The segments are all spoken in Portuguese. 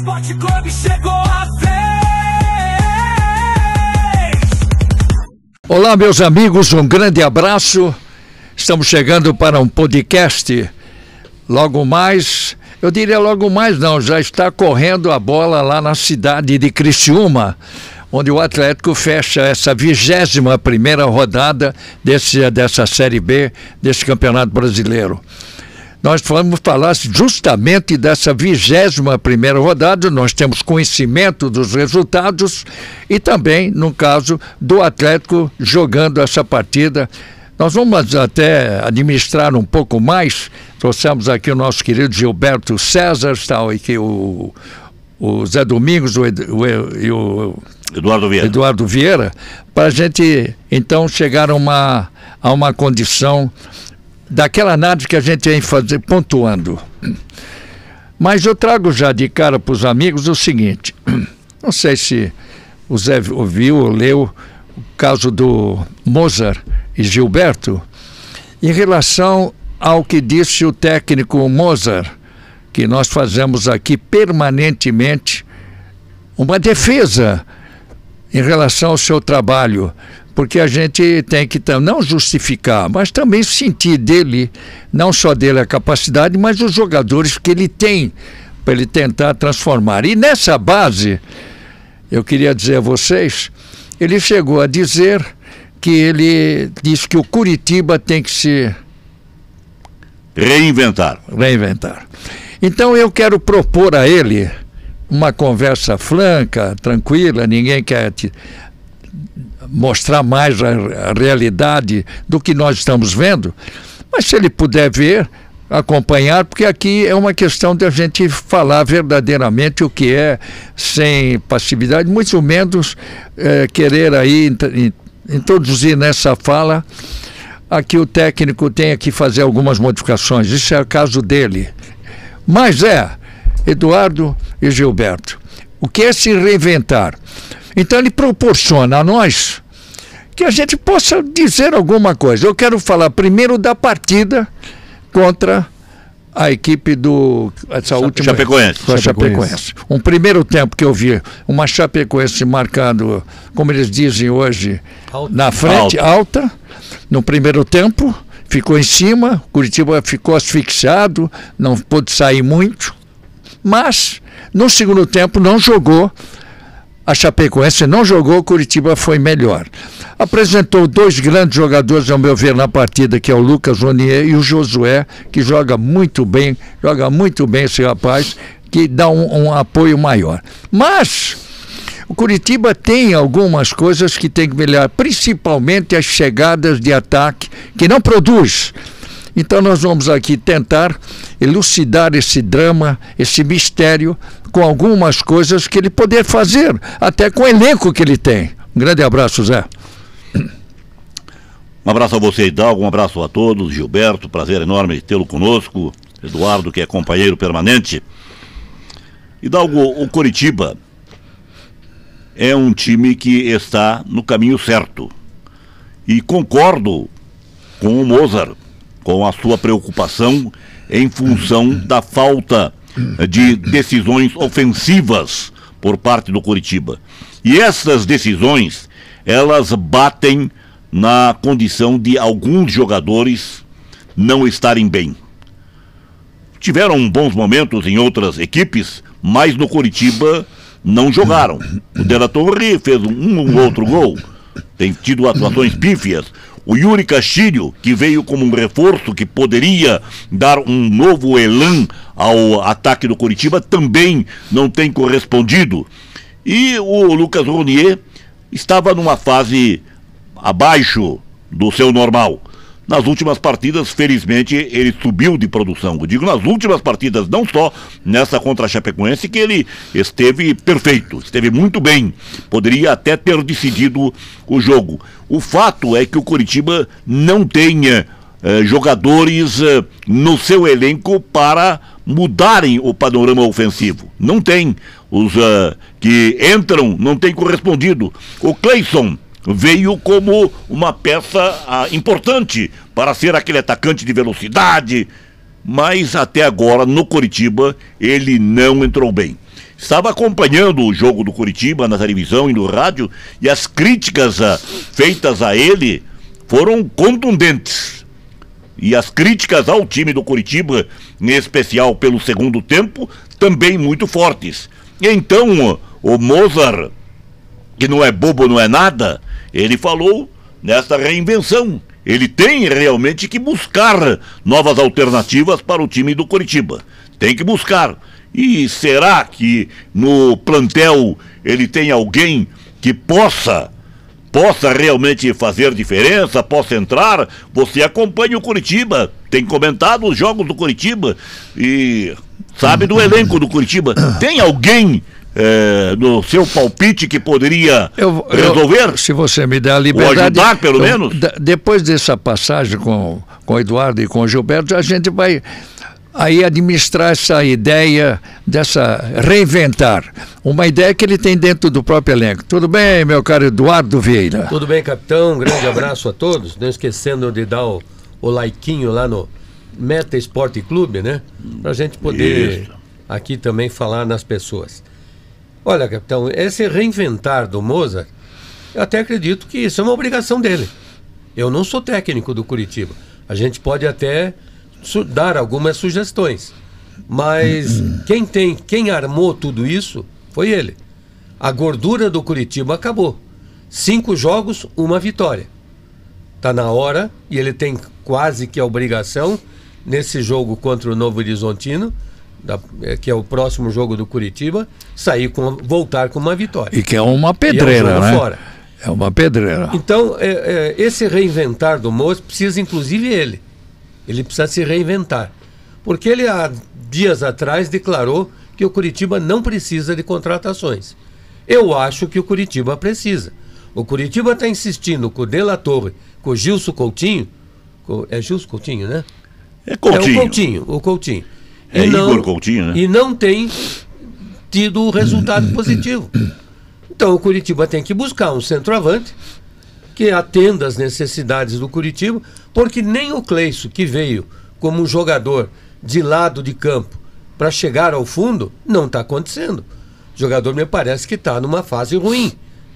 Esporte Clube chegou a vez. Olá, meus amigos, um grande abraço. Estamos chegando para um podcast. Logo mais, eu diria logo mais não, já está correndo a bola lá na cidade de Criciúma, onde o Atlético fecha essa 21ª rodada dessa Série B, desse Campeonato Brasileiro. Nós vamos falar justamente dessa 21ª rodada, nós temos conhecimento dos resultados e também, no caso, do Atlético jogando essa partida. Nós vamos até administrar um pouco mais, trouxemos aqui o nosso querido Gilberto César, está aqui o Zé Domingos e o Eduardo Vieira, para a gente então chegar a uma condição daquela análise que a gente vem fazer, pontuando. Mas eu trago já de cara para os amigos o seguinte, não sei se o Zé ouviu ou leu o caso do Mozart e Gilberto, em relação ao que disse o técnico Mozart, que nós fazemos aqui permanentemente uma defesa em relação ao seu trabalho, porque a gente tem que não justificar, mas também sentir dele, não só dele a capacidade, mas os jogadores que ele tem, para ele tentar transformar. E nessa base, eu queria dizer a vocês, ele chegou a dizer que ele disse que o Curitiba tem que se reinventar. Então eu quero propor a ele uma conversa franca, tranquila, ninguém quer mostrar mais a realidade do que nós estamos vendo, mas se ele puder ver, acompanhar, porque aqui é uma questão de a gente falar verdadeiramente o que é, sem passividade, muito menos querer aí introduzir nessa fala aqui o técnico tenha que fazer algumas modificações, isso é o caso dele. Mas Eduardo e Gilberto, o que é se reinventar? Então ele proporciona a nós que a gente possa dizer alguma coisa. Eu quero falar primeiro da partida contra a equipe Chapecoense. Um primeiro tempo que eu vi uma Chapecoense marcando, como eles dizem hoje, na frente, alta, no primeiro tempo, ficou em cima, Curitiba ficou asfixiado, não pôde sair muito, mas no segundo tempo não jogou. A Chapecoense não jogou, Curitiba foi melhor. Apresentou dois grandes jogadores, ao meu ver, na partida, que é o Lucas Ronier e o Josué, que joga muito bem esse rapaz, que dá um apoio maior. Mas o Curitiba tem algumas coisas que tem que melhorar, principalmente as chegadas de ataque, que não produz. Então nós vamos aqui tentar elucidar esse drama, esse mistério, com algumas coisas que ele poder fazer, até com o elenco que ele tem. Um grande abraço, Zé. Um abraço a você, Hidalgo, um abraço a todos. Gilberto, prazer enorme tê-lo conosco. Eduardo, que é companheiro permanente. Hidalgo, o Coritiba é um time que está no caminho certo. E concordo com o Mozart, com a sua preocupação em função da falta de decisões ofensivas por parte do Coritiba. E essas decisões, elas batem na condição de alguns jogadores não estarem bem. Tiveram bons momentos em outras equipes, mas no Coritiba não jogaram. O De La Torre fez um outro gol, tem tido atuações pífias. O Yuri Castilho, que veio como um reforço que poderia dar um novo elan ao ataque do Coritiba, também não tem correspondido. E o Lucas Ronier estava numa fase abaixo do seu normal. Nas últimas partidas, felizmente, ele subiu de produção. Eu digo nas últimas partidas, não só nessa contra a Chapecoense, que ele esteve perfeito, esteve muito bem. Poderia até ter decidido o jogo. O fato é que o Coritiba não tem jogadores no seu elenco para mudarem o panorama ofensivo. Não tem. Os que entram não têm correspondido. O Cleison veio como uma peça importante para ser aquele atacante de velocidade, mas até agora no Coritiba ele não entrou bem. estava acompanhando o jogo do Curitiba na televisão e no rádio, e as críticas feitas a ele foram contundentes. E as críticas ao time do Curitiba, em especial pelo segundo tempo, também muito fortes. Então, o Mozart, que não é bobo, não é nada, ele falou nessa reinvenção. Ele tem realmente que buscar novas alternativas para o time do Curitiba. Tem que buscar. E será que no plantel ele tem alguém que possa realmente fazer diferença, possa entrar? Você acompanha o Curitiba, tem comentado os jogos do Curitiba e sabe do elenco do Curitiba. Tem alguém no seu palpite que poderia resolver? Se você me der a liberdade... Ou ajudar, pelo menos? Depois dessa passagem com o Eduardo e com o Gilberto, a gente vai aí administrar essa ideia dessa reinventar. Uma ideia que ele tem dentro do próprio elenco. Tudo bem, meu caro Eduardo Vieira? Tudo bem, capitão. Um grande abraço a todos. Não esquecendo de dar o likezinho lá no Meta Esporte Clube, né? Pra gente poder aqui também falar nas pessoas. Olha, capitão, esse reinventar do Mozart, eu até acredito que isso é uma obrigação dele. Eu não sou técnico do Curitiba. A gente pode até dar algumas sugestões, mas quem armou tudo isso foi ele. A gordura do Curitiba acabou. 5 jogos, 1 vitória. Tá na hora, e ele tem quase que a obrigação, nesse jogo contra o Novo Horizontino, que é o próximo jogo do Curitiba, voltar com uma vitória. E que é uma pedreira, é um né? Fora. É uma pedreira. Então, esse reinventar do Moço precisa, inclusive, ele precisa se reinventar. Porque ele, há dias atrás, declarou que o Curitiba não precisa de contratações. Eu acho que o Curitiba precisa. O Curitiba está insistindo com o De La Torre, com o Gilson Coutinho. É Gilson Coutinho, né? É Coutinho. O Coutinho. Igor Coutinho, né? E não tem tido o resultado positivo. Então o Curitiba tem que buscar um centroavante que atenda às necessidades do Curitiba, porque nem o Cleison, que veio como um jogador de lado de campo para chegar ao fundo, não está acontecendo. O jogador me parece que está numa fase ruim.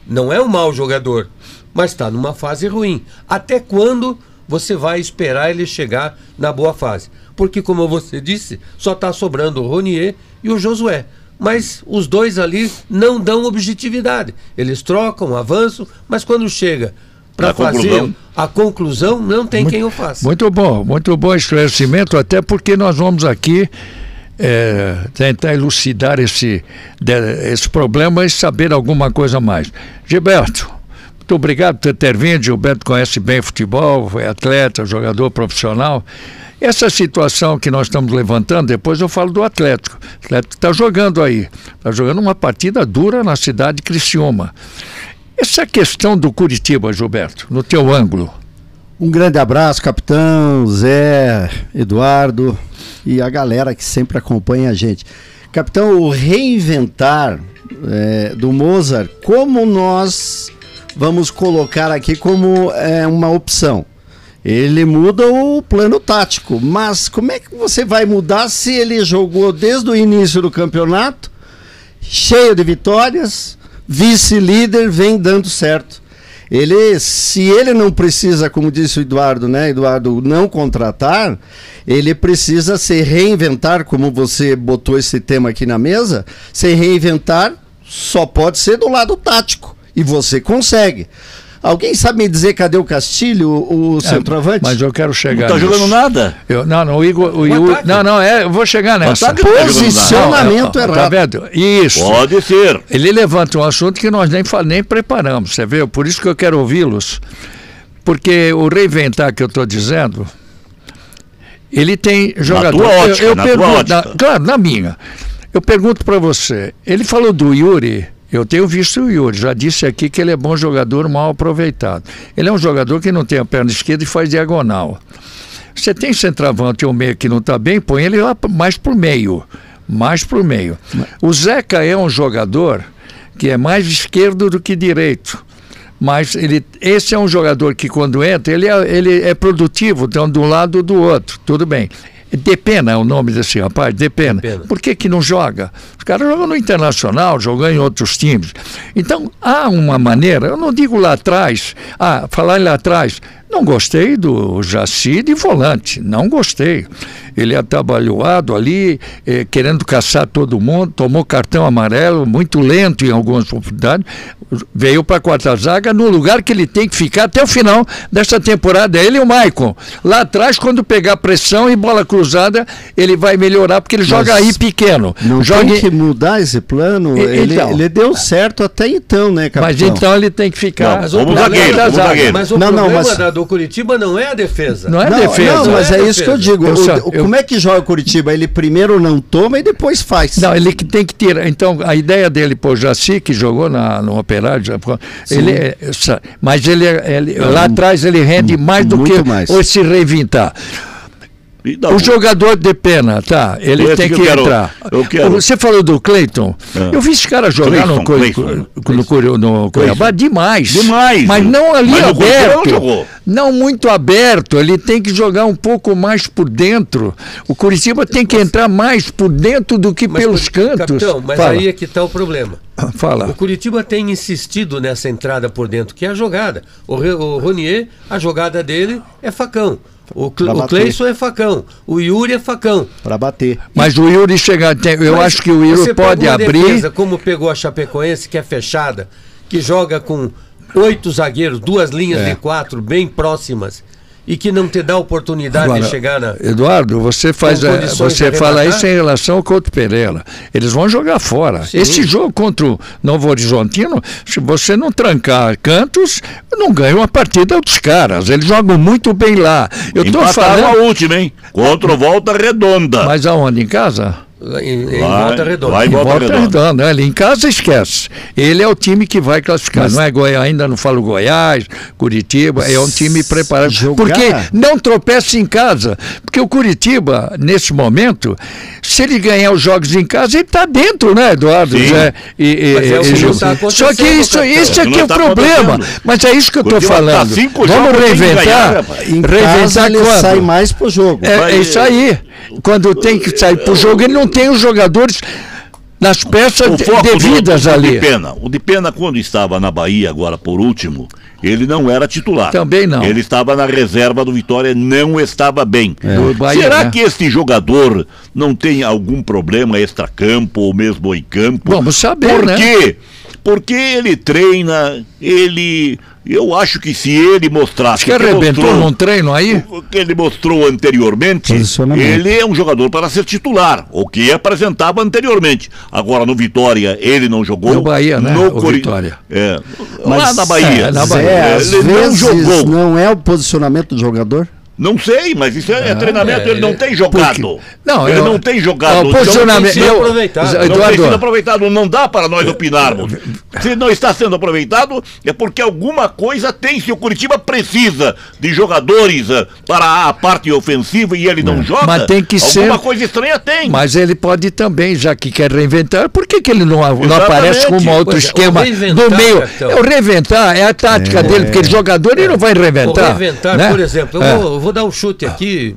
Não é um mau jogador, mas está numa fase ruim. Até quando você vai esperar ele chegar na boa fase? Porque, como você disse, só está sobrando o Ronier e o Josué. Mas os dois ali não dão objetividade. Eles trocam, avançam, mas quando chega para fazer a conclusão, não tem quem o faça. Muito bom esclarecimento, até porque nós vamos aqui tentar elucidar esse problema e saber alguma coisa a mais. Gilberto, muito obrigado por ter vindo. Gilberto conhece bem futebol, foi atleta, jogador profissional. Essa situação que nós estamos levantando, depois eu falo do Atlético. O Atlético está jogando aí, está jogando uma partida dura na cidade de Criciúma. Essa questão do Curitiba, Gilberto, no teu ângulo. Um grande abraço, capitão, Zé, Eduardo e a galera que sempre acompanha a gente. Capitão, o reinventar do Mozart, como nós vamos colocar aqui como uma opção? Ele muda o plano tático, mas como é que você vai mudar se ele jogou desde o início do campeonato, cheio de vitórias, vice-líder, vem dando certo? Se ele não precisa, como disse o Eduardo, né, Eduardo, não contratar, ele precisa se reinventar, como você botou esse tema aqui na mesa. Se reinventar só pode ser do lado tático, e você consegue. Alguém sabe me dizer cadê o Castilho, o centroavante? Mas eu quero chegar. Não está jogando nada. O Igor. Eu vou chegar nessa. Posicionamento errado. Tá vendo? Isso. Pode ser. Ele levanta um assunto que nós nem preparamos, você vê? Por isso que eu quero ouvi-los. Porque o reinventar que eu estou dizendo, ele tem jogador. Na tua ótica, na tua ótica. Claro, na minha. Eu pergunto para você. Ele falou do Yuri. Eu tenho visto o Yuri, já disse aqui que ele é bom jogador, mal aproveitado. Ele é um jogador que não tem a perna esquerda e faz diagonal. Você tem centroavante ou meio que não está bem, põe ele lá mais pro meio. O Zeca é um jogador que é mais esquerdo do que direito. Mas esse é um jogador que quando entra, ele é produtivo, então de um lado ou do outro, tudo bem. Depena é o nome desse rapaz, Depena. Por que não joga? Os caras jogam no Internacional, jogam em outros times. Então, há uma maneira, eu não digo lá atrás, falar lá atrás, não gostei do Jaci de volante, não gostei. Ele é atabalhoado ali, querendo caçar todo mundo, tomou cartão amarelo, muito lento em algumas oportunidades, veio para a quarta zaga no lugar que ele tem que ficar até o final dessa temporada, ele e o Maicon. Lá atrás, quando pegar pressão e bola cruzada, ele vai melhorar, porque ele joga aí pequeno. Não tem que mudar esse plano? Ele deu certo até então, né, capitão? Mas então ele tem que ficar... Como zagueiro. Mas o problema do Curitiba não é a defesa. Não é defesa. Não, mas é isso que eu digo. Como é que joga o Curitiba? Ele primeiro não toma e depois faz. Não, ele que tem que tirar. Então, a ideia dele, pô, Jaci, que jogou no Operário, mas lá atrás ele rende mais do que ou se reinventar. O jogador de pena, tá? Ele tem que entrar. Você falou do Cleiton. Eu vi esse cara jogar no Cuiabá demais. Mas não ali aberto. Não muito aberto. Ele tem que jogar um pouco mais por dentro. O Curitiba tem que entrar mais por dentro do que pelos cantos. Capitão, mas aí é que está o problema. Fala. O Curitiba tem insistido nessa entrada por dentro, que é a jogada. O Ronier, a jogada dele é facão. O Cleison é facão, o Yuri é facão. Para bater. Mas o Yuri chega, acho que o Yuri pode abrir. Defesa, como pegou a Chapecoense, que é fechada, que joga com 8 zagueiros, 2 linhas de 4 bem próximas, e que não te dá oportunidade agora, de chegar na... Eduardo, você fala isso em relação ao Couto Pereira. Eles vão jogar fora. Sim. Esse jogo contra o Novo Horizontino, se você não trancar cantos, não ganha uma partida dos caras. Eles jogam muito bem lá. Eu tô falando a última, hein? Contra o Volta Redonda. Mas aonde? Em casa? Em Volta Redonda. Em Volta Redonda. Ele em casa esquece. Ele é o time que vai classificar. Mas não é Goiás, ainda não falo Goiás, Curitiba, é um time preparado. Porque não tropeça em casa. Porque o Curitiba, nesse momento, se ele ganhar os jogos em casa, ele está dentro, né, Eduardo? Só que isso aqui é o problema. Mas é isso que eu estou falando. Vamos reinventar. Em casa ele sai mais pro jogo. É isso aí. Quando tem que sair pro jogo, ele não tem os jogadores nas peças devidas ali. O de Pena, quando estava na Bahia, agora por último, ele não era titular. Também não. Ele estava na reserva do Vitória, não estava bem. Bahia, será que este jogador não tem algum problema extracampo ou mesmo em campo? Vamos saber, Por quê? Porque ele treina, eu acho que se ele mostrasse... Acho que arrebentou num treino aí? O que ele mostrou anteriormente, ele é um jogador para ser titular, o que apresentava anteriormente. Agora no Vitória ele não jogou. No Bahia, né? Vitória. Lá na Bahia. Ele não jogou. Não é o posicionamento do jogador? Não sei, mas isso é treinamento, ele não tem jogado. Ele não tem jogado. O posicionamento, não tem sido aproveitado, não dá para nós opinarmos. Se não está sendo aproveitado, é porque alguma coisa tem. Se o Curitiba precisa de jogadores para a parte ofensiva e ele não joga, mas tem que alguma coisa estranha tem. Mas ele pode também, já que quer reinventar, por que ele não aparece com um outro esquema do meio? O reinventar é a tática dele, porque jogador ele não vai reinventar. O reinventar, né? Por exemplo, eu vou dar um chute aqui,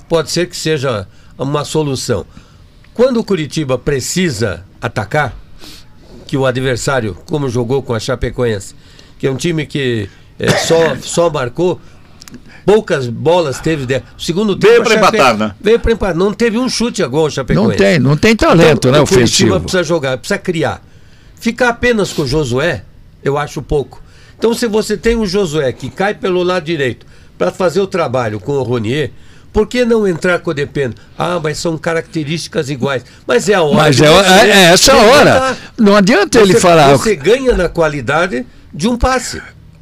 pode ser que seja uma solução. Quando o Curitiba precisa atacar, que o adversário, como jogou com a Chapecoense, que é um time que só marcou, poucas bolas teve. O segundo tempo veio para empatar, né? Veio para empatar. Não teve um chute a gol a Chapecoense. Não tem talento, né, o ofensivo. Curitiba precisa jogar, precisa criar. Ficar apenas com o Josué, eu acho pouco. Então, se você tem um Josué que cai pelo lado direito para fazer o trabalho com o Ronier, por que não entrar com o Depena? Mas são características iguais. Mas é a hora. Mas é essa hora. Não adianta ele falar. Você ganha na qualidade de um passe.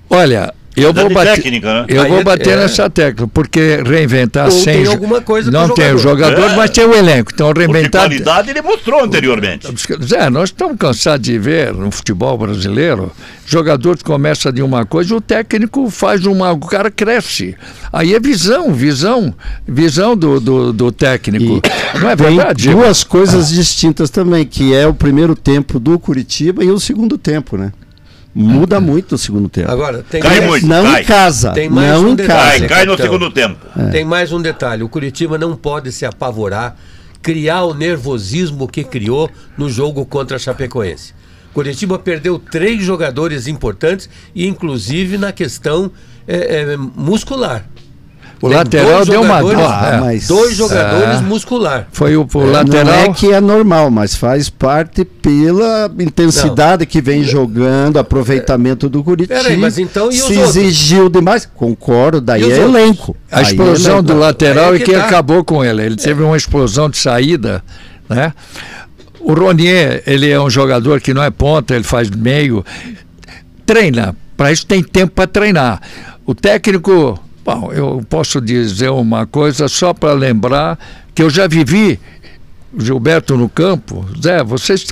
Olha, eu vou bater, técnica, né? eu vou bater nessa tecla, porque reinventar sem alguma coisa não tem o jogador, mas tem o elenco. Então reinventar. Porque qualidade ele mostrou anteriormente. Nós estamos cansados de ver no futebol brasileiro, jogadores começam de uma coisa, o técnico faz o cara cresce. Aí é visão do técnico. Não é verdade? Tem duas coisas distintas também, que é o primeiro tempo do Curitiba e o segundo tempo, né? Muda muito o segundo tempo. Agora, tem Cai mais, muito. Não cai. em casa. Tem mais não um em detalhe. casa. Cai no capitão. segundo tempo. Tem mais um detalhe. O Curitiba não pode se apavorar, criar o nervosismo que criou no jogo contra a Chapecoense. Curitiba perdeu 3 jogadores importantes e inclusive na questão muscular. O Tem lateral dois deu uma jogadores- dó. mas- 2 jogadores muscular. Foi o Não lateral. é que é normal, mas faz parte pela intensidade que vem jogando, aproveitamento do Curitiba. Peraí, mas então e os se outros? exigiu demais. Concordo, daí E os é outros? elenco. A Aí explosão é elenco. do lateral Aí é é que que tá. acabou com ele. Ele teve uma explosão de saída, né? O Ronier, ele é um jogador que não é ponta, ele faz meio. Treina. Para isso tem tempo para treinar. O técnico, bom, eu posso dizer uma coisa só para lembrar que eu já vivi Gilberto no campo. Zé, vocês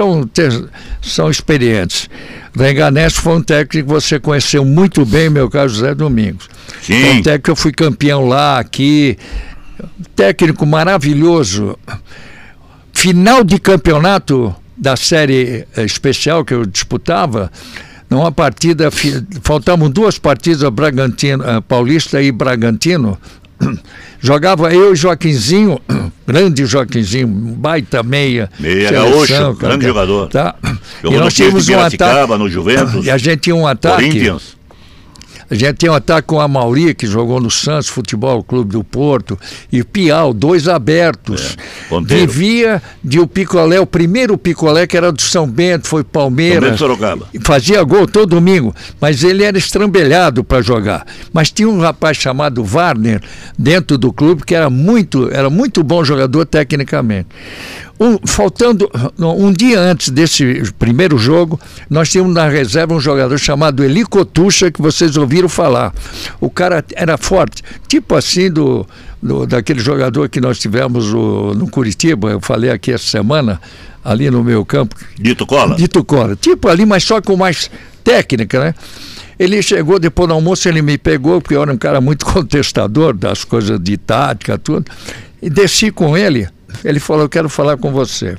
são experientes. Renganés foi um técnico que você conheceu muito bem, meu caro José Domingos. Sim. Foi um técnico que eu fui campeão lá, aqui. Técnico maravilhoso. Final de campeonato da série especial que eu disputava, numa partida, faltavam 2 partidas, Bragantino, Paulista e Bragantino. Jogava eu e Joaquinzinho, grande Joaquinzinho, baita meia. Meia seleção, gaúcho, cara, grande jogador. Tá? Jogou E no nós time tínhamos de um Piracicaba, ataque. no Juventus, E a gente tinha um ataque. Corinthians. A gente tem um ataque com a Mauri, que jogou no Santos Futebol Clube do Porto, e Piau, 2 abertos. ponteiro. Vivia de o picolé, o primeiro picolé que era do São Bento, foi Também Palmeiras. de Sorocaba. E fazia gol todo domingo, mas ele era estrambelhado para jogar. Mas tinha um rapaz chamado Warner dentro do clube que era muito bom jogador tecnicamente. Faltando um dia antes desse primeiro jogo, nós tínhamos na reserva um jogador chamado Eli Cotucha, que vocês ouviram falar. O cara era forte, tipo assim daquele jogador que nós tivemos no Curitiba, eu falei aqui essa semana, ali no meu campo. Dito Cola. Dito Cola. Tipo ali, mas só com mais técnica, né? Ele chegou, depois do almoço, ele me pegou, porque eu era um cara muito contestador das coisas de tática, tudo, e desci com ele. Ele falou, eu quero falar com você.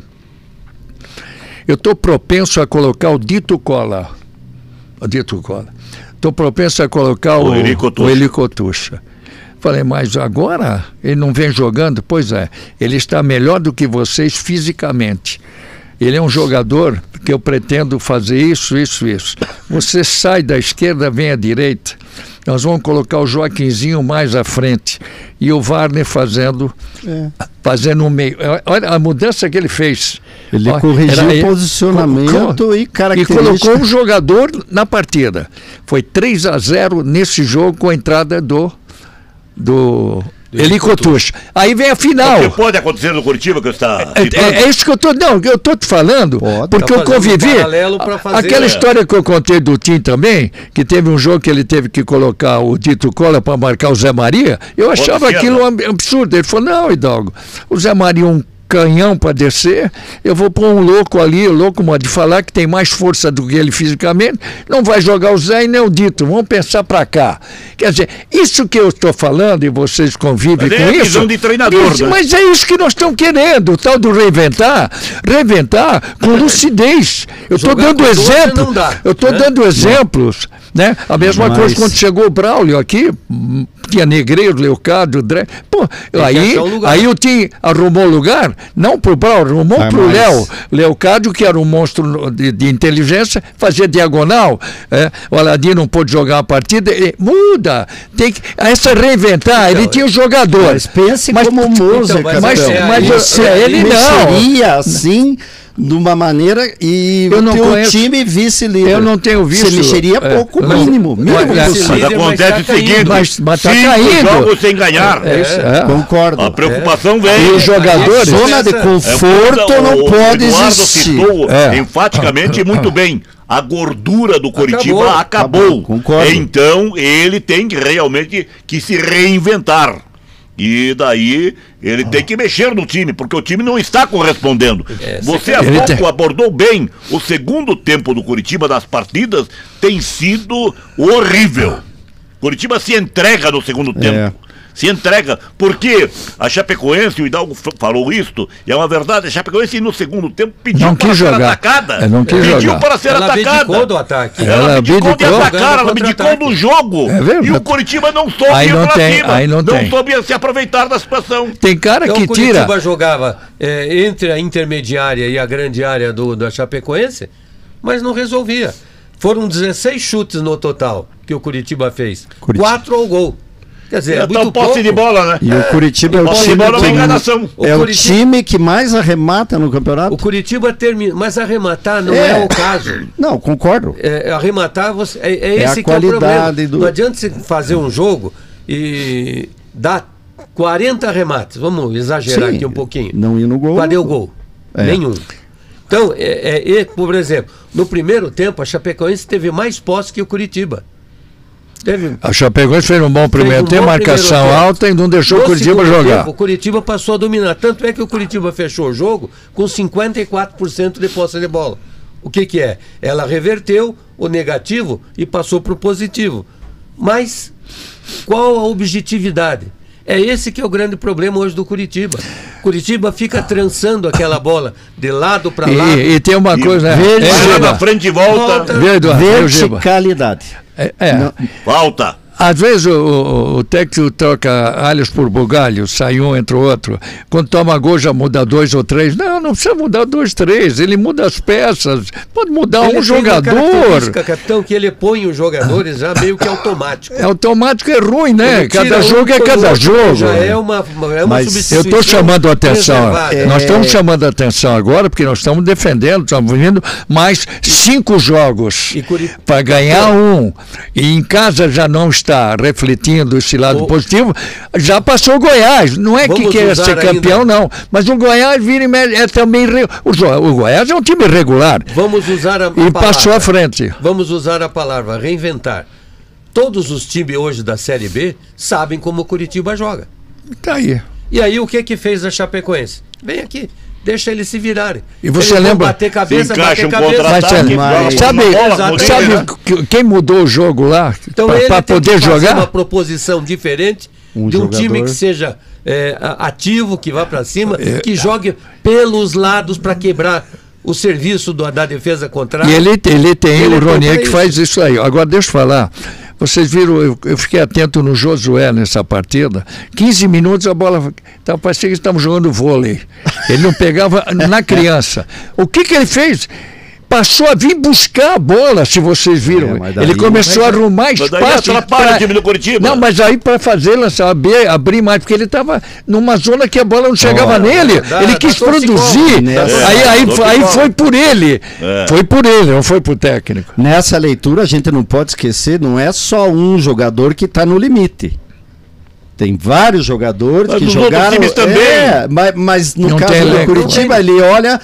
Eu estou propenso a colocar o Dito Cola. O Dito Cola. Estou propenso a colocar o Eli Cotucha. Falei, mas agora ele não vem jogando? Pois é, ele está melhor do que vocês fisicamente. Ele é um jogador que eu pretendo fazer isso. Você sai da esquerda, vem à direita. Nós vamos colocar o Joaquinzinho mais à frente. E o Warner fazendo o meio. Olha a mudança que ele fez. Ele corrigiu o posicionamento e característica. E colocou um jogador na partida. Foi 3-0 nesse jogo com a entrada do Eli Cotucha. Aí vem a final. O que pode acontecer no Curitiba que você está É isso que eu estou te falando, porque eu convivi. Aquela história que eu contei do Tim também, que teve um jogo que ele teve que colocar o Dito Cola para marcar o Zé Maria, eu achava aquilo um absurdo. Ele falou, não, Hidalgo, o Zé Maria um canhão para descer, eu vou pôr um louco ali, o louco pode falar que tem mais força do que ele fisicamente, não vai jogar o Zé e nem o Dito, vamos pensar para cá. Quer dizer, isso que eu estou falando, e vocês convivem com isso, visão de treinador, né? Mas é isso que nós estamos querendo, o tal do reinventar com lucidez. Eu estou dando exemplo, dando exemplos, né? A mesma coisa quando chegou o Braulio aqui, tinha Negreiro, Leocádio, Dré. Pô, aí o Tim arrumou lugar, não pro Braulio, arrumou pro Leocádio, que era um monstro de inteligência, fazia diagonal. O Aladim não pôde jogar a partida, muda, tem que reinventar, ele tinha os jogadores. Mas pense como o Moser, ele não. Seria assim, de uma maneira, e o teu time vice-líder. Eu não tenho visto. Você mexeria pouco, mínimo Mas acontece o seguinte, mas tá 5 caindo. jogos sem ganhar. Concordo. A preocupação vem. E os jogadores... Zona de conforto não pode existir. Citou enfaticamente muito bem. A gordura do Curitiba acabou. Concordo. Então ele tem realmente que se reinventar. E daí ele tem que mexer no time, porque o time não está correspondendo. Você há pouco abordou bem. O segundo tempo do Curitiba das partidas tem sido horrível. Curitiba se entrega no segundo tempo. se entrega, porque a Chapecoense, o Hidalgo falou isto, e é uma verdade, a Chapecoense no segundo tempo pediu Não para quis ser jogar. atacada. Não quis Pediu jogar. para ser Ela atacada. abdicou do ataque. Ela abdicou de abdicou. atacar, ela abdicou do jogo. É verdade. E o Coritiba não soube Aí ir não pra tem, cima. aí não tem. soube se aproveitar da situação. Tem cara Então que o Coritiba tira. jogava entre a intermediária e a grande área da Chapecoense, mas não resolvia. Foram 16 chutes no total que o Curitiba fez. 4 ao gol. Quer dizer, é muito posse pouco. de bola, né? E o Curitiba é o Posse de time bola é uma que, enganação. O é o Curitiba- time que mais arremata no campeonato. O Curitiba termina, mas arrematar não é o caso. Não, concordo. Arrematar é É esse a que é o problema. qualidade do- Não adianta você fazer um jogo e dar 40 arremates. Vamos exagerar Sim, aqui um pouquinho. não ir no gol. Cadê o gol? É. Nenhum. Então, por exemplo, no primeiro tempo, a Chapecoense teve mais posse que o Curitiba. Teve. A Chapecoense fez um bom primeiro tempo, marcação primeiro tempo. alta e não deixou o No Curitiba segundo jogar. tempo, o Curitiba passou a dominar. Tanto é que o Curitiba fechou o jogo com 54% de posse de bola. O que é? Ela reverteu o negativo e passou para o positivo. Mas qual a objetividade? É esse que é o grande problema hoje do Curitiba. Curitiba fica trançando aquela bola de lado para lado. E tem uma coisa, né? verde- Ei, Vai lá Giba, na frente e volta. vê, Eduardo, vê o Giba. Verticalidade. Não, Falta. Às vezes o técnico troca alhos por bugalhos, sai um, entra o outro. Quando toma gol já muda 2 ou 3. Não precisa mudar 2, 3. Ele muda as peças. Pode mudar Ele um tem jogador. uma característica, capitão, que ele põe os jogadores já meio que automático. É automático, é ruim, né? Ele tira Cada jogo é põe cada outro, jogo. Já é uma Mas Eu substituição. estou chamando a atenção. reservada. Nós estamos chamando a atenção agora, porque nós estamos defendendo, estamos vindo mais 5 jogos E para ganhar um. E em casa já não está refletindo esse lado positivo. Já passou o Goiás. Não é que Vamos queira usar ser campeão, ainda- não. Mas o Goiás vira e mexe, é também. O Goiás é um time regular. Vamos usar a E palavra. passou à frente. Vamos usar a palavra reinventar. Todos os times hoje da Série B sabem como o Curitiba joga. Tá aí. E aí o que fez a Chapecoense? Vem aqui, deixa eles se virarem. E você Eles vão lembra- bater cabeça, Se encaixa bater um cabeça. contra-ataque, Mas- Sabe, bola, sabe né? quem mudou o jogo lá Então ele para tem poder que fazer jogar? uma proposição diferente Um de um jogador. time que seja ativo, que vá para cima, que jogue pelos lados para quebrar o serviço da defesa contrária. E ele tem Ele o é Ronier bom que pra faz isso aí. Agora, deixa eu falar. Vocês viram, eu fiquei atento no Josué nessa partida. 15 minutos a bola. Parecia que estamos jogando vôlei. Ele não pegava na criança. O que ele fez? Passou a vir buscar a bola, se vocês viram. mas daí- Ele começou a arrumar Mas daí espaço. atrapalha o time do Curitiba. Não, mas aí para fazer lançar, abrir mais, porque ele estava numa zona que a bola não chegava nele. Ele quis produzir. Aí foi por ele. Foi por ele, não foi por técnico. Nessa leitura, a gente não pode esquecer, não é só um jogador que está no limite. Tem vários jogadores Mas que nos outros jogaram. times também. Mas no Não caso tem do elenco. Curitiba, ele olha,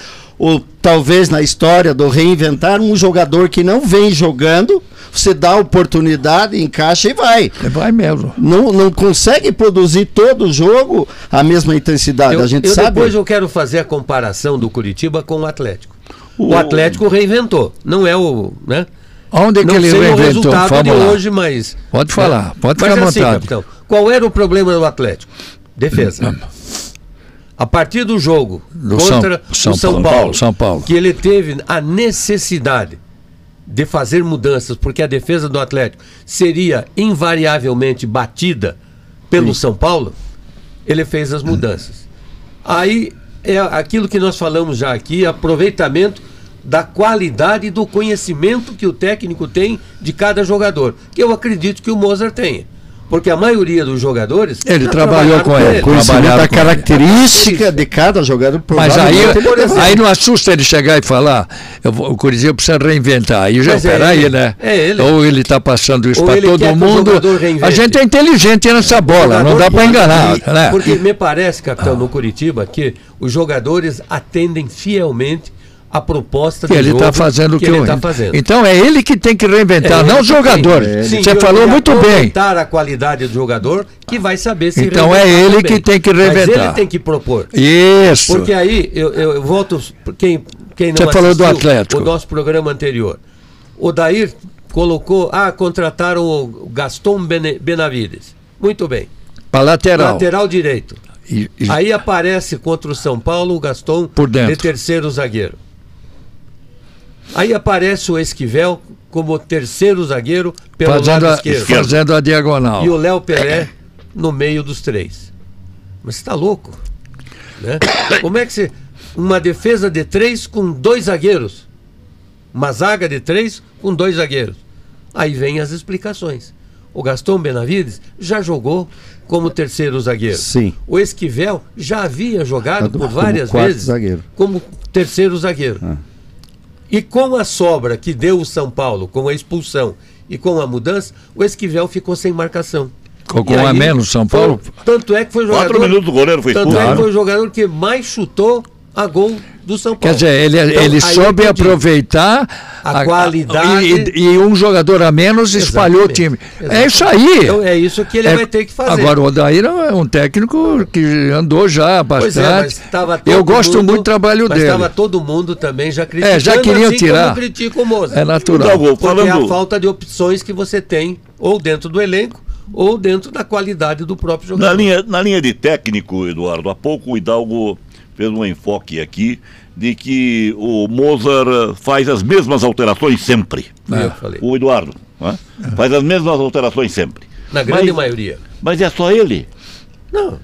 talvez na história do reinventar, um jogador que não vem jogando, você dá a oportunidade, encaixa e vai. Vai mesmo. Não consegue produzir todo o jogo a mesma intensidade. A gente sabe. Depois eu quero fazer a comparação do Curitiba com o Atlético. O Atlético reinventou, não é o, né? Onde é que Não ele sei o reinventou? resultado de Vamos lá. hoje, mas Pode falar, pode mas ficar à assim, vontade. capitão, qual era o problema do Atlético? Defesa. A partir do jogo Do contra São o São Paulo, Paulo, São Paulo. que ele teve a necessidade de fazer mudanças, porque a defesa do Atlético seria invariavelmente batida pelo São Paulo, ele fez as mudanças. Aí é aquilo que nós falamos já aqui, aproveitamento da qualidade e do conhecimento que o técnico tem de cada jogador, que eu acredito que o Mozart tenha. Porque a maioria dos jogadores Ele já trabalhou trabalharam com ele. Conhecimento trabalharam da com característica de cada jogador. Mas aí, provavelmente ele aí não assusta ele chegar e falar, o Curitiba precisa reinventar. Aí já, Mas é peraí, ele, né? é ele. Ou ele está passando isso Ou para ele todo quer que o mundo. jogador reinvente. A gente é inteligente nessa bola, não dá para enganar. Né? Porque me parece, capitão, no Curitiba, que os jogadores atendem fielmente a proposta do Que ele jogo está fazendo o que ele eu. está fazendo. Então é ele que tem que reinventar, ele não que os jogadores. tem. Sim, Você e falou muito bem. aproveitar a qualidade do jogador, que vai saber se Então é reinventar ele também. que tem que Mas reinventar. ele tem que propor. Isso. Porque aí, eu volto, quem não Você falou do assistiu Atlético. o nosso programa anterior. O Dair colocou, contrataram o Gaston Benavides. Muito bem. Para lateral. Lateral direito. E- Aí aparece contra o São Paulo o Gaston Por dentro. de terceiro zagueiro. Aí aparece o Esquivel como terceiro zagueiro pelo lado esquerdo. fazendo a diagonal. E o Léo Pelé no meio dos três. Mas você tá louco? Né? Como é que você... Uma defesa de 3 com 2 zagueiros. Uma zaga de 3 com 2 zagueiros. Aí vem as explicações. O Gaston Benavides já jogou como terceiro zagueiro. Sim. O Esquivel já havia jogado por Como várias quarto vezes zagueiro. como terceiro zagueiro. E com a sobra que deu o São Paulo, com a expulsão e com a mudança, o Esquivel ficou sem marcação. Com E um a aí, menos, São Paulo. Tanto é que foi o 4 jogador. minutos o goleiro foi Tanto expulso. é que foi o jogador que mais chutou a gol do São Paulo. Quer dizer, ele Então, aí soube eu entendi. aproveitar A qualidade. e um jogador a menos espalhou o time. É isso aí. Então é isso que ele vai ter que fazer. Agora, o Odair é um técnico que andou já Pois é, bastante. mas tava todo Eu gosto mundo- muito do trabalho mas dele. estava todo mundo também já criticando. já queriam assim tirar. Como critica o Moza. É natural. Hidalgo, Porque é falando... a falta de opções que você tem, ou dentro do elenco, ou dentro da qualidade do próprio jogador. Na linha de técnico, Eduardo, há pouco o Hidalgo fez um enfoque aqui de que o Mozart faz as mesmas alterações sempre. Eu falei. O Eduardo, né? Faz as mesmas alterações sempre. Na grande Mas- maioria. Mas é só ele. Não.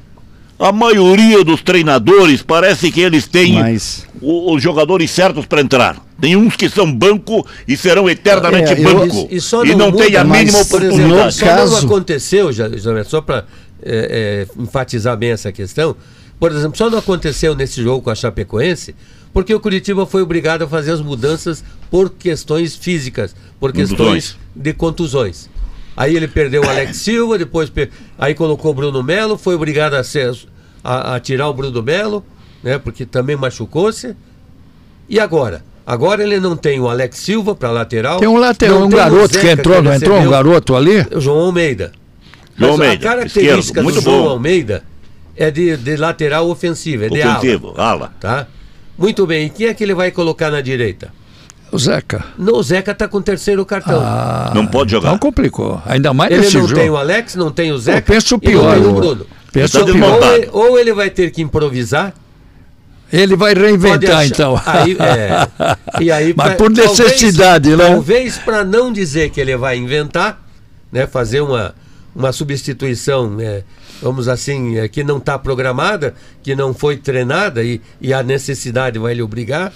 A maioria dos treinadores parece que eles têm Mas- os jogadores certos para entrar. Tem uns que são banco e serão eternamente É, eu- banco. E só E não muda, tem a mas, mínima por exemplo, oportunidade. no Só caso- não aconteceu, só para enfatizar bem essa questão, por exemplo, só não aconteceu nesse jogo com a Chapecoense, porque o Curitiba foi obrigado a fazer as mudanças por questões físicas, por questões Contusões. de contusões. Aí ele perdeu o Alex Silva, depois aí colocou o Bruno Melo, foi obrigado a tirar o Bruno Melo, né, porque também machucou-se. E agora? Agora ele não tem o Alex Silva para lateral. Tem um lateral, não um tem o garoto que Zeca, entrou, não entrou um recebeu garoto ali? o João Almeida. João Mas Almeida, a característica esquerdo, muito do João bom. Almeida é de lateral ofensivo, é de ala, Ofensivo, ala. tá? Muito bem, e quem é que ele vai colocar na direita? O Zeca. No, o Zeca tá com o terceiro cartão. Não pode jogar. Então complicou. Ainda mais ele nesse não jogo. tem o Alex, não tem o Zeca, Eu penso e pior, não tem o eu- Bruno. Penso Tá pior. desmontado. Ou ele vai ter que improvisar. Ele vai pode reinventar, achar- então. Aí, e aí, Mas por necessidade, né? Talvez para não dizer que ele vai inventar, né, fazer uma substituição, né, vamos assim, que não está programada, que não foi treinada e a necessidade vai lhe obrigar,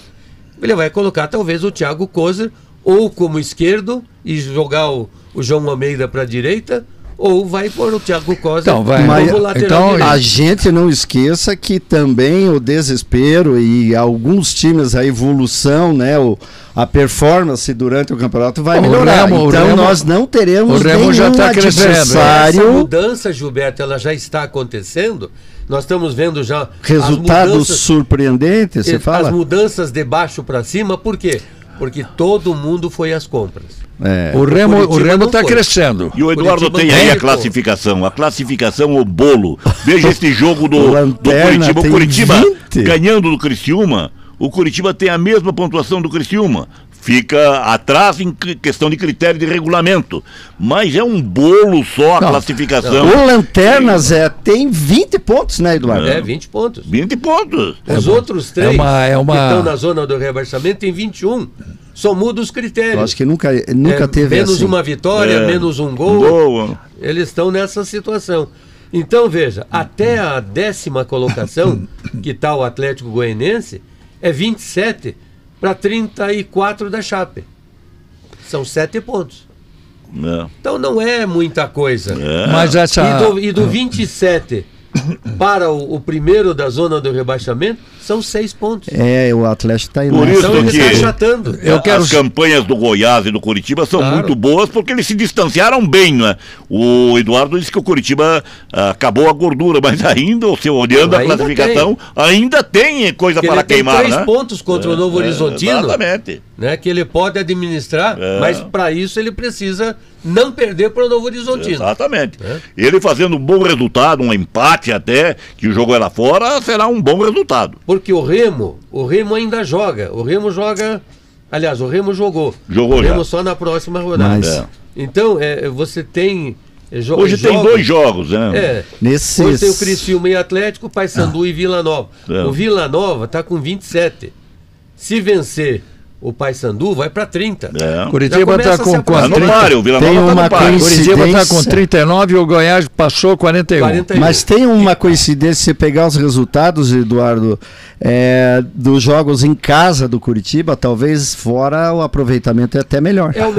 ele vai colocar talvez o Thiago Kozer ou como esquerdo e jogar o João Almeida para a direita, ou vai pôr o Thiago Kozer Então, vai. Mas- como lateral então, direito. A gente não esqueça que também o desespero e alguns times, a evolução, né, a performance durante o campeonato vai O melhorar. Remo- Então o Remo- nós não teremos o Remo nenhum já tá crescendo, Essa adversário. mudança, Gilberto, ela já está acontecendo. Nós estamos vendo já as Resultados mudanças, surpreendentes, você fala? as mudanças de baixo para cima. Por quê? Porque todo mundo foi às compras. É. O Remo Curitiba não está foi. crescendo. E o Eduardo Curitiba tem não aí a ficou. classificação. A classificação, o bolo. Veja esse jogo do Lanterna Curitiba. O tem Curitiba 20. ganhando do Criciúma. O Curitiba tem a mesma pontuação do Criciúma. Fica atrás em questão de critério de regulamento. Mas é um bolo só a Não, classificação. O Lanternas tem 20 pontos, né, Eduardo? É 20 pontos. 20 pontos. Os outros três é uma- que estão na zona do rebaixamento tem 21. Só muda os critérios. Eu acho que nunca teve menos assim. uma vitória, É. menos um gol. Boa. Eles estão nessa situação. Então, veja, até a 10ª colocação, que está o Atlético Goianense, é 27 para 34 da Chape. São 7 pontos. É. Então não é muita coisa. Mas essa. E do 27 para o primeiro da zona do rebaixamento, são 6 pontos. É, o Atlético está aí Por nessa. isso Então ele que- está achatando. Eu quero- As campanhas do Goiás e do Curitiba são Claro. muito boas porque eles se distanciaram bem, né? O Eduardo disse que o Curitiba acabou a gordura, mas ainda, se olhando a Ainda classificação, ainda tem coisa Porque para ele tem queimar, 3 né? pontos contra o Novo Horizontino, Exatamente. né, que ele pode administrar, É. mas para isso ele precisa não perder para o Novo Horizontino. Exatamente. É. Ele fazendo um bom resultado, um empate até, que o jogo é lá fora, será um bom resultado. Porque o Remo ainda joga. O Remo joga. Aliás, o Remo jogou. Jogou o Remo já. só na próxima rodada. Mas- É. Então, você tem Hoje tem 2 jogos, né? Hoje tem o Criciúma e Atlético, Paysandu e Vila Nova. O Vila Nova está com 27. Se vencer o Paysandu, vai para 30. Curitiba está com 30. O Vila Nova tá no páreo. Curitiba está com 39 e o Goiás passou 41. Mas tem uma coincidência, se pegar os resultados, Eduardo, dos jogos em casa do Curitiba, talvez fora o aproveitamento é até melhor. É o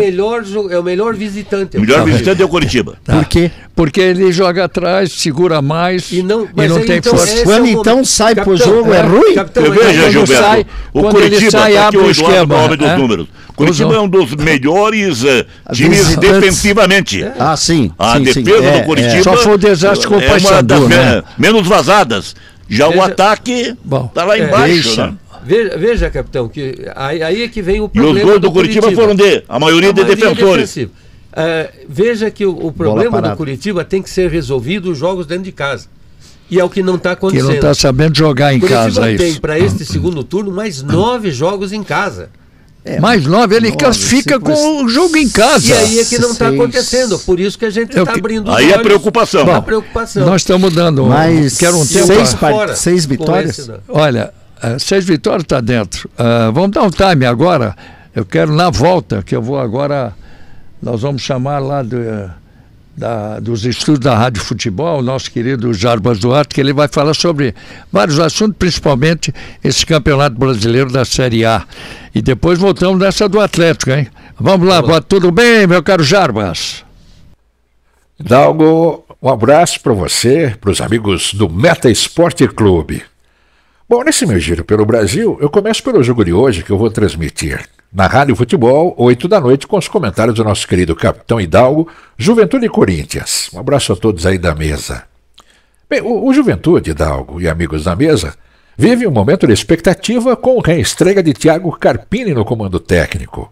melhor visitante. O melhor visitante é o Curitiba. Por quê? Porque ele joga atrás, segura mais e não tem força. Quando então sai pro jogo é ruim? Veja, Gilberto, o Curitiba sai, tá abre o esquema. Dos números. Curitiba é um dos melhores times defensivamente. Sim. A defesa do Curitiba só foi o desastre com o Paysandu, né? Menos vazadas. Já o ataque está lá embaixo, né? Veja, capitão, que aí é que vem o problema. E os gols do Curitiba foram a maioria de defensores. Veja que o problema do Curitiba tem que ser resolvido os jogos dentro de casa. E é o que não está acontecendo. Que não está sabendo jogar em casa. Curitiba tem para este segundo turno mais 9 jogos em casa. Mais 9, ele classifica com o jogo em casa. E aí é que não está acontecendo. Por isso que a gente está abrindo os olhos. Aí é preocupação. Nós estamos dando. Quero 6 vitórias. Olha, 6 vitórias está dentro. Vamos dar um time agora. Eu quero na volta, que eu vou agora. Nós vamos chamar lá dos estudos da Rádio Futebol, o nosso querido Jarbas Duarte, que ele vai falar sobre vários assuntos, principalmente esse campeonato brasileiro da Série A. E depois voltamos nessa do Atlético, hein? Vamos lá, tudo bem, meu caro Jarbas? Hidalgo, um abraço para você, para os amigos do Meta Esporte Clube. Bom, nesse meu giro pelo Brasil, eu começo pelo jogo de hoje que eu vou transmitir na Rádio Futebol, 8 da noite, com os comentários do nosso querido capitão Hidalgo, Juventude e Corinthians. Um abraço a todos aí da mesa. Bem, o Juventude, Hidalgo e amigos da mesa, vive um momento de expectativa com a reestreia de Thiago Carpini no comando técnico.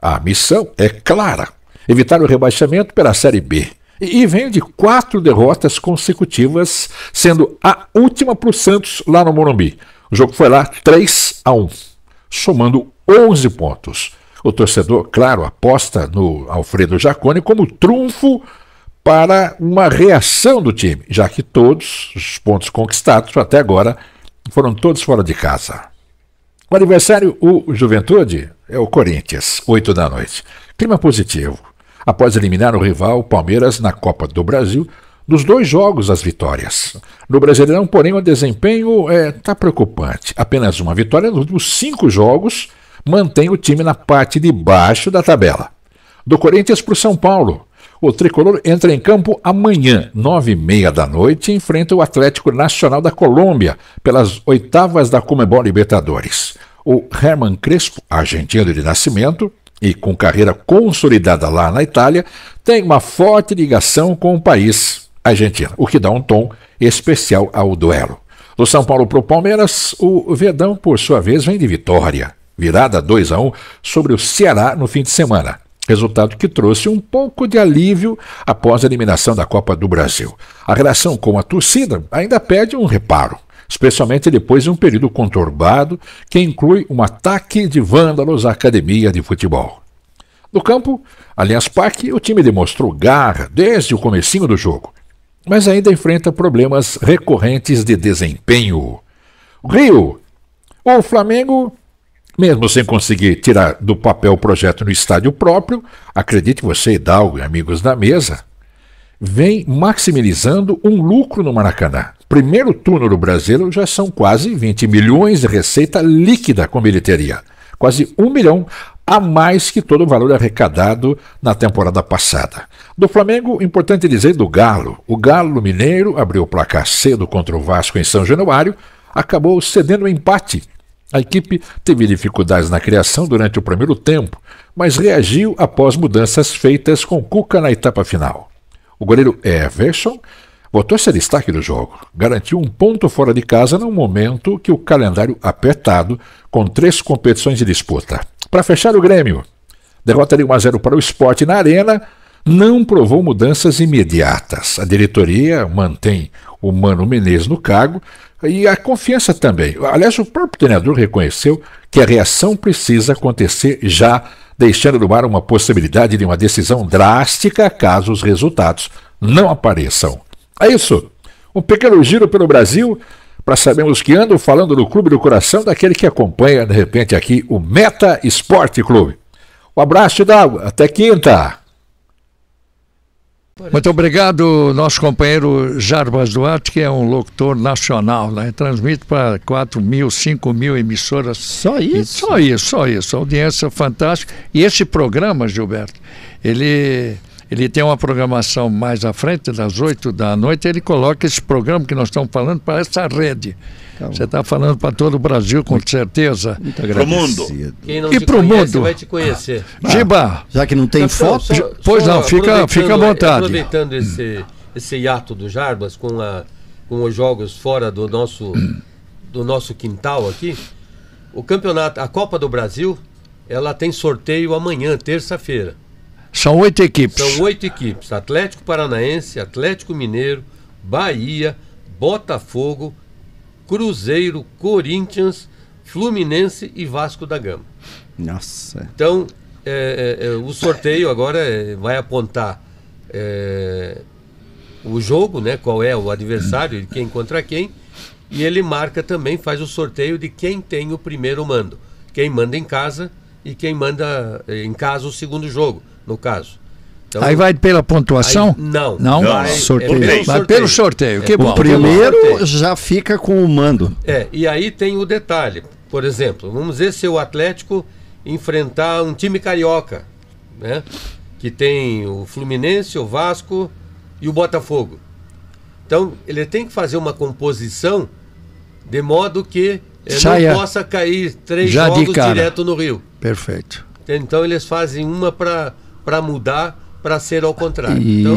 A missão é clara, evitar o rebaixamento pela Série B. E vem de 4 derrotas consecutivas, sendo a última para o Santos lá no Morumbi. O jogo foi lá 3-1, somando 11 pontos. O torcedor, claro, aposta no Alfredo Jaconi como trunfo para uma reação do time, já que todos os pontos conquistados até agora foram todos fora de casa. O adversário, o Juventude, é o Corinthians, 8 da noite. Clima positivo. Após eliminar o rival Palmeiras na Copa do Brasil, dos 2 jogos as vitórias. No Brasileirão, porém, o desempenho está preocupante. Apenas uma vitória nos últimos 5 jogos mantém o time na parte de baixo da tabela. Do Corinthians para o São Paulo, o tricolor entra em campo amanhã, 9h30 da noite, e enfrenta o Atlético Nacional da Colômbia pelas 8ª da Conmebol Libertadores. O Herman Crespo, argentino de nascimento e com carreira consolidada lá na Itália, tem uma forte ligação com o país argentino, o que dá um tom especial ao duelo. Do São Paulo para o Palmeiras, o Verdão, por sua vez, vem de vitória. Virada 2-1 sobre o Ceará no fim de semana. Resultado que trouxe um pouco de alívio após a eliminação da Copa do Brasil. A relação com a torcida ainda pede um reparo, especialmente depois de um período conturbado que inclui um ataque de vândalos à academia de futebol. No campo, Allianz Parque, o time demonstrou garra desde o comecinho do jogo, mas ainda enfrenta problemas recorrentes de desempenho. O Rio, o Flamengo, mesmo sem conseguir tirar do papel o projeto no estádio próprio, acredite você, Hidalgo e amigos da mesa, vem maximizando um lucro no Maracanã. Primeiro turno do Brasileiro já são quase 20 milhões de receita líquida com bilheteria. Quase 1 milhão a mais que todo o valor arrecadado na temporada passada. Do Flamengo, importante dizer do Galo. O Galo Mineiro abriu o placar cedo contra o Vasco em São Januário, acabou cedendo o empate. A equipe teve dificuldades na criação durante o primeiro tempo, mas reagiu após mudanças feitas com Cuca na etapa final. O goleiro Everson voltou a ser destaque do jogo. Garantiu um ponto fora de casa num momento que o calendário apertado, com 3 competições de disputa. Para fechar o Grêmio, derrota de 1-0 para o Sport na Arena, não provou mudanças imediatas. A diretoria mantém o Mano Menezes no cargo e a confiança também. Aliás, o próprio treinador reconheceu que a reação precisa acontecer já, deixando no ar uma possibilidade de uma decisão drástica caso os resultados não apareçam. É isso. Um pequeno giro pelo Brasil para sabermos que ando falando do Clube do Coração daquele que acompanha, de repente, aqui o Meta Esporte Clube. Um abraço d'água. Até quinta. Muito obrigado, nosso companheiro Jarbas Duarte, que é um locutor nacional, né? Transmite para 4.000, 5.000 emissoras. Só isso? Só isso. Audiência fantástica. E esse programa, Gilberto, ele tem uma programação mais à frente, das 8 da noite, ele coloca esse programa que nós estamos falando para essa rede. Você está falando para todo o Brasil, com certeza. Muito Pro mundo. agradecido. Quem não E te pro conhece mundo? vai te conhecer. Giba, Já que não tem Capitão, foto, Pois não, fica à vontade. Aproveitando esse hiato do Jarbas com os jogos fora do nosso quintal aqui, o campeonato, a Copa do Brasil, ela tem sorteio amanhã, terça-feira. são 8 equipes. São 8 equipes: Atlético Paranaense, Atlético Mineiro, Bahia, Botafogo, Cruzeiro, Corinthians, Fluminense e Vasco da Gama. nossa, Então, o sorteio agora vai apontar o jogo, né? Qual é o adversário, quem contra quem, e ele marca também, faz o sorteio de quem tem o primeiro mando. Quem manda em casa e quem manda em casa o segundo jogo, no caso. Então, Aí vai pela pontuação? Não. Não? Vai, Sorteio. Vai pelo sorteio, que bom. o primeiro sorteio. já fica com o mando. E aí tem o detalhe. Por exemplo, vamos dizer se o Atlético enfrentar um time carioca, né? Que tem o Fluminense, o Vasco e o Botafogo. Então, ele tem que fazer uma composição de modo que Saia não possa cair 3 já de jogos cara. direto no Rio. Perfeito. Então, eles fazem uma para mudar, para ser ao contrário. E, Então,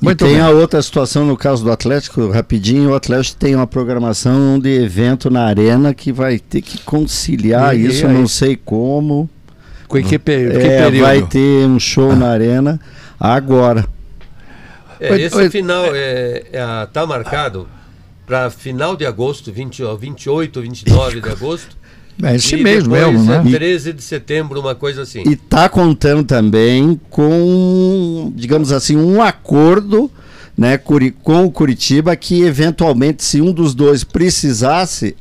muito tem bem. a outra situação no caso do Atlético, rapidinho, o Atlético tem uma programação de evento na arena que vai ter que conciliar E isso, aí? não sei como. Com que período? Vai ter um show na arena agora. esse final tá marcado para final de agosto, 28, 29 de agosto. É esse E mesmo, depois né? 13 de setembro, uma coisa assim. E está contando também com, digamos assim, um acordo, né, com o Curitiba, que eventualmente, se um dos dois precisasse,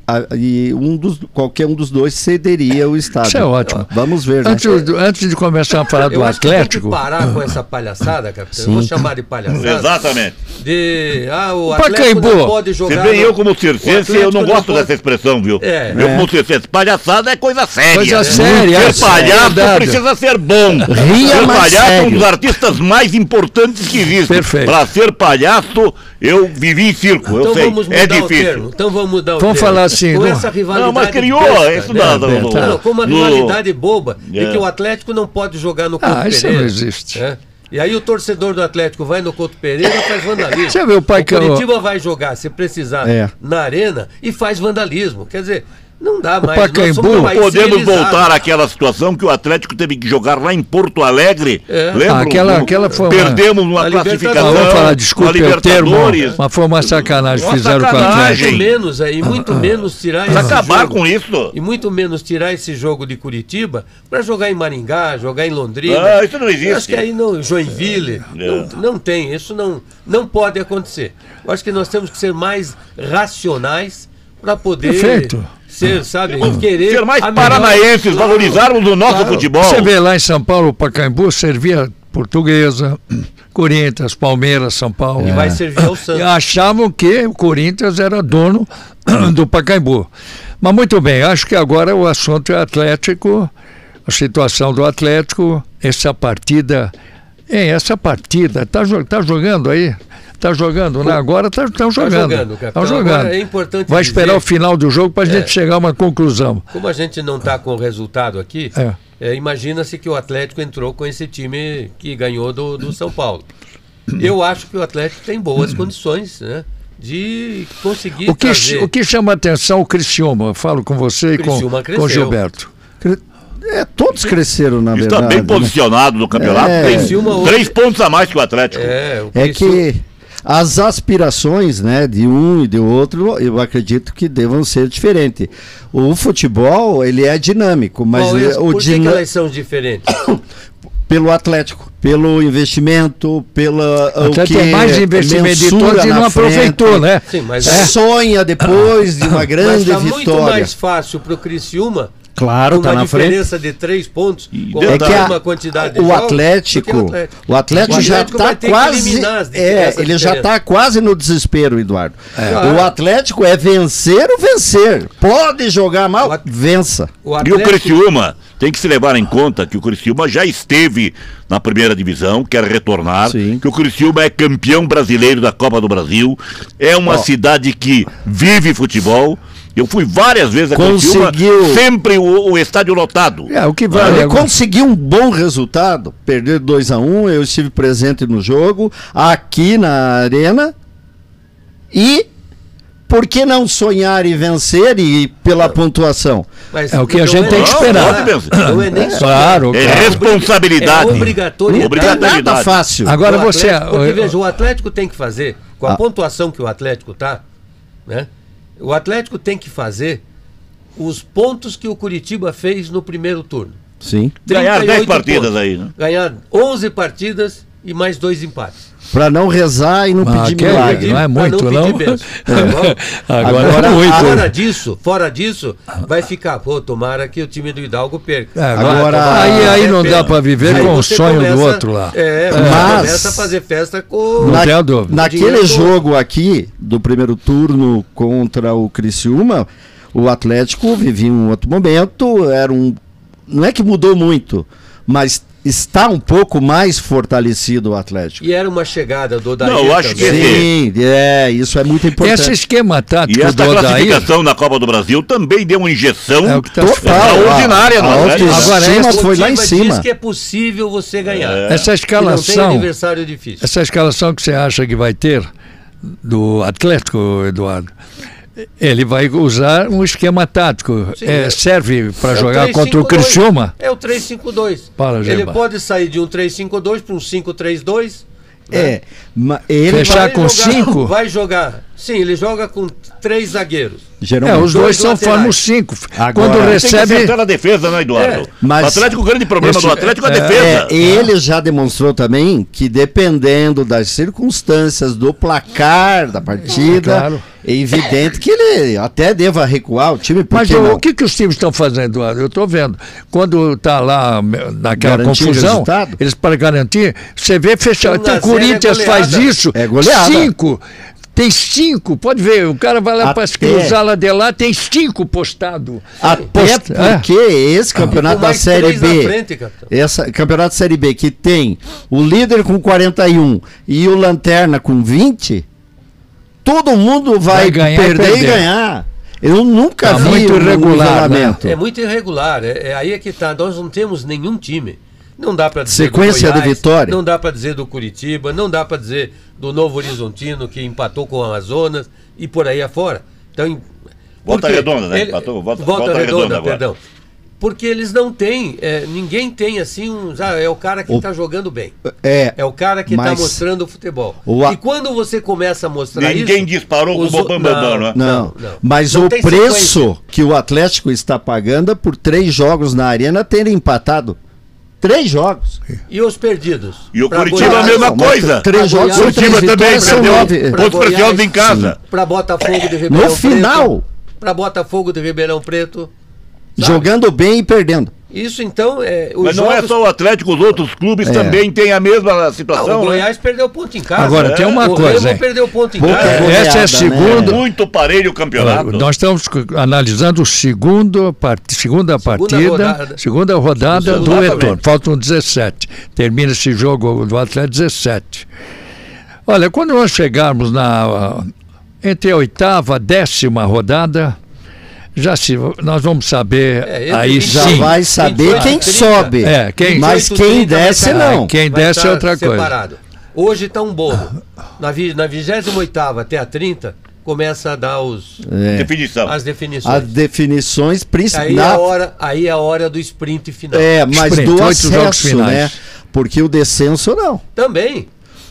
qualquer um dos dois cederia o estádio. Isso é ótimo. Vamos ver, né? Antes de começar a falar do Eu acho que Atlético, tem que parar com essa palhaçada, capitão. Sim. Eu vou chamar de palhaçada. Exatamente. O Pacaembu. Atlético não pode Se jogar. bem eu como o circense, Atlético eu não gosto pode- dessa expressão, viu? É. Eu como circense, palhaçada é coisa séria. Coisa séria, Ser palhaço verdade. precisa ser bom. Ria, Ser mas palhaço é um sério. dos artistas mais importantes que existem. Perfeito. Pra ser palhaço, eu vivi em circo, Então eu sei. vamos mudar É o difícil. termo. Então vamos mudar o Vamos termo. falar assim, Com não- essa rivalidade. Não, mas criou besta, isso né? não. Com uma rivalidade boba de É. que o Atlético não pode jogar no Couto isso Pereira. não existe. né? E aí o torcedor do Atlético vai no Couto Pereira e faz vandalismo. Você vê o pai que eu- Curitiba vai jogar, se precisar, É. na arena e faz vandalismo. Quer dizer, não dá mais. Pacaembu, Nós somos um país Podemos civilizado. voltar àquela situação que o Atlético teve que jogar lá em Porto Alegre. É. Lembra? Aquela foi uma- Perdemos Na uma Libertadores. classificação. vamos falar, na desculpe o termo, Libertadores. mas foi uma sacanagem Uma fizeram com o sacanagem. Atlético. Muito menos tirar esse Acabar jogo. com isso. E muito menos tirar esse jogo de Curitiba para jogar em Maringá, jogar em Londrina. Ah, isso não existe. Eu acho que aí não, Joinville, não tem, isso não pode acontecer. Eu acho que nós temos que ser mais racionais para poder Perfeito. ser, sabe, querer Ser mais a melhor- paranaenses, valorizarmos o nosso futebol. Você vê lá em São Paulo, o Pacaembu servia Portuguesa, Corinthians, Palmeiras, São Paulo. E vai servir ao E Santos. achavam que o Corinthians era dono do Pacaembu. Mas muito bem, acho que agora o assunto é Atlético, a situação do Atlético, essa partida. Tá jogando aí? Tá jogando, né? Agora tá jogando. jogando, Tá capitão. jogando. Agora é importante Vai dizer- esperar o final do jogo para a gente chegar a uma conclusão. Como a gente não está com o resultado aqui, imagina-se que o Atlético entrou com esse time que ganhou do São Paulo. Eu acho que o Atlético tem boas condições, né, de conseguir trazer. O que chama atenção é o Criciúma. Eu falo com você e Criciúma com o cresceu. Gilberto. Todos cresceram, na Está verdade. bem posicionado no campeonato. É. Tem Criciúma hoje- 3 pontos a mais que o Atlético. O É Criciúma- que as aspirações, né, de um e de outro, eu acredito que devam ser diferentes. O futebol, ele é dinâmico, mas Qual é- o por que elas são diferentes? pelo Atlético, pelo investimento, pela o Até que tem mais investimento de mensura todos e na não aproveitou, frente, né? Sim, mas Sonha depois de uma mas grande tá muito vitória. mais fácil pro Criciúma. Claro, uma tá na frente. diferença de 3 pontos, com É a que mesma quantidade de o jogos, Atlético, do que o Atlético já Atlético está vai ter que quase, eliminar essa ele já diferença. está quase no desespero, Eduardo. Claro. O Atlético é vencer ou vencer. Pode jogar mal, O At- vença. O E o Atlético, Criciúma tem que se levar em conta que o Criciúma já esteve na primeira divisão, quer retornar, Sim. que o Criciúma é campeão brasileiro da Copa do Brasil, é uma cidade que vive futebol. Eu fui várias vezes a Criciúma, Conseguiu. sempre o estádio lotado. É, o que vale Ele agora. conseguiu um bom resultado, perder 2-1, eu estive presente no jogo, aqui na arena. E por que não sonhar e vencer e pela pontuação? mas É o que a não gente tem que Não, esperar. pode vencer. Não é nem só. Claro, É claro. responsabilidade. É obrigatoriedade. Não tem nada Obrigatoriedade. fácil. Agora O você. Atlético- porque veja, o Atlético tem que fazer, com a pontuação que o Atlético tá, né? O Atlético tem que fazer os pontos que o Curitiba fez no primeiro turno. Sim. Ganhar 10 38 partidas pontos. aí, né? Ganhar 11 partidas e mais 2 empates. Para não rezar e não Ah, pedir que milagre. não é Pra muito, pedir não? bênção. Tá bom? Agora é muito. Fora disso, vai ficar, pô, tomara que o time do Hidalgo perca. É, Agora- aí não pena. dá para viver Aí com o você sonho do começa- outro lá. Você Mas- começa a fazer festa com... Não tenho dúvida. Naquele Dinheiro jogo aqui, do primeiro turno contra o Criciúma, o Atlético vivia um outro momento, não é que mudou muito, mas está um pouco mais fortalecido o Atlético. E era uma chegada do Odair Não, eu acho que também. Sim, isso é muito importante. Esse esquema tático E essa do Odair. classificação na Copa do Brasil também deu uma injeção É o que tá extraordinária no a Atlético. Agora, autoestima esse- foi lá em Curitiba cima. diz que é possível você ganhar. Essa E não tem escalação. adversário difícil. Essa escalação que você acha que vai ter do Atlético, Eduardo, ele vai usar um esquema tático. Sim, serve para É o jogar 3-5-2. contra o Criciúma? É o 3-5-2. Fala, Ele Gemba. pode sair de um 3-5-2 para um 5-3-2. Ele Fechar Vai com jogar- 5? Vai jogar. Sim, ele joga com 3 zagueiros. geralmente. Os dois dois são laterais. formam 5. Agora- Quando Tem que recebe. acertar na defesa, né, Eduardo? mas- O Atlético, o grande problema Esse- do Atlético é a defesa. Ele já demonstrou também que dependendo das circunstâncias do placar da partida, Claro. é evidente que ele até deva recuar o time, Mas porque não? o que os times estão fazendo, Eduardo? Eu estou vendo. Quando está lá naquela Garantir confusão, resultado? eles para garantir, você vê fechado. 1 a 0 O Corinthians é faz goleada. isso. É goleada. 5. Tem 5, pode ver, o cara vai lá para Até- cruzar lá de lá, tem 5 postado. Até Post- porque esse campeonato Com da mais Série 3 na B, frente, capitão. essa campeonato da Série B que tem o líder com 41 e o Lanterna com 20, todo mundo vai, Vai ganhar e perder e perder. ganhar. Eu nunca Tá vi muito um irregular, nivelamento. É muito irregular. Aí é que tá. Nós não temos nenhum time. Não dá para dizer Sequência do Goiás, de vitória. Não dá para dizer do Curitiba, não dá para dizer do Novo Horizontino que empatou com o Amazonas e por aí afora. Então, Volta porque Redonda, né? Empatou, volta Redonda, Redonda agora. perdão. Porque eles não têm, ninguém tem assim é o cara que está jogando bem. É o cara que está mas mostrando o futebol. o- E quando você começa a mostrar Ninguém isso... disparou com o os Bambam, o- Bambam, né? Não, não. mas Não o tem preço sequência. que o Atlético está pagando é por 3 jogos na Arena terem empatado. 3 jogos. E os perdidos? E o Pra Curitiba a Goiás, mesma mas coisa. 3 Pra jogos Goiás, são Curitiba 3 também vitórias, são perdeu 9. Pra pontos Goiás, preciosos em casa. Para Botafogo de Ribeirão No final. Para Botafogo de Ribeirão Preto. sabe? Jogando bem e perdendo. Isso então os Mas não é jogos- só o Atlético, os outros clubes também têm a mesma Não, situação. o né? Goiás perdeu ponto em casa. Agora, tem uma o coisa, Remo hein? perdeu ponto em Pouca casa. goleada, Essa é a né? segunda. Muito parelho o campeonato. Nós estamos analisando o segunda partida, segunda rodada Segunda do rodada. retorno. Faltam 17. Termina esse jogo do Atlético 17. Olha, quando nós chegarmos entre a 8ª e a 10ª rodada, nós vamos saber entre aí 20 Já sim. vai saber 28, quem 30. sobe. Mas 28, quem 30 vai desce, estar- não. Quem vai desce é estar outra coisa. separado. Hoje está um bolo. Na 28ª até a 30, começa a dar Definição. as definições. As definições Aí principais. é a hora do sprint final. Mas Sprint, do 8 jogos acesso, finais. né? Porque o descenso não. Também.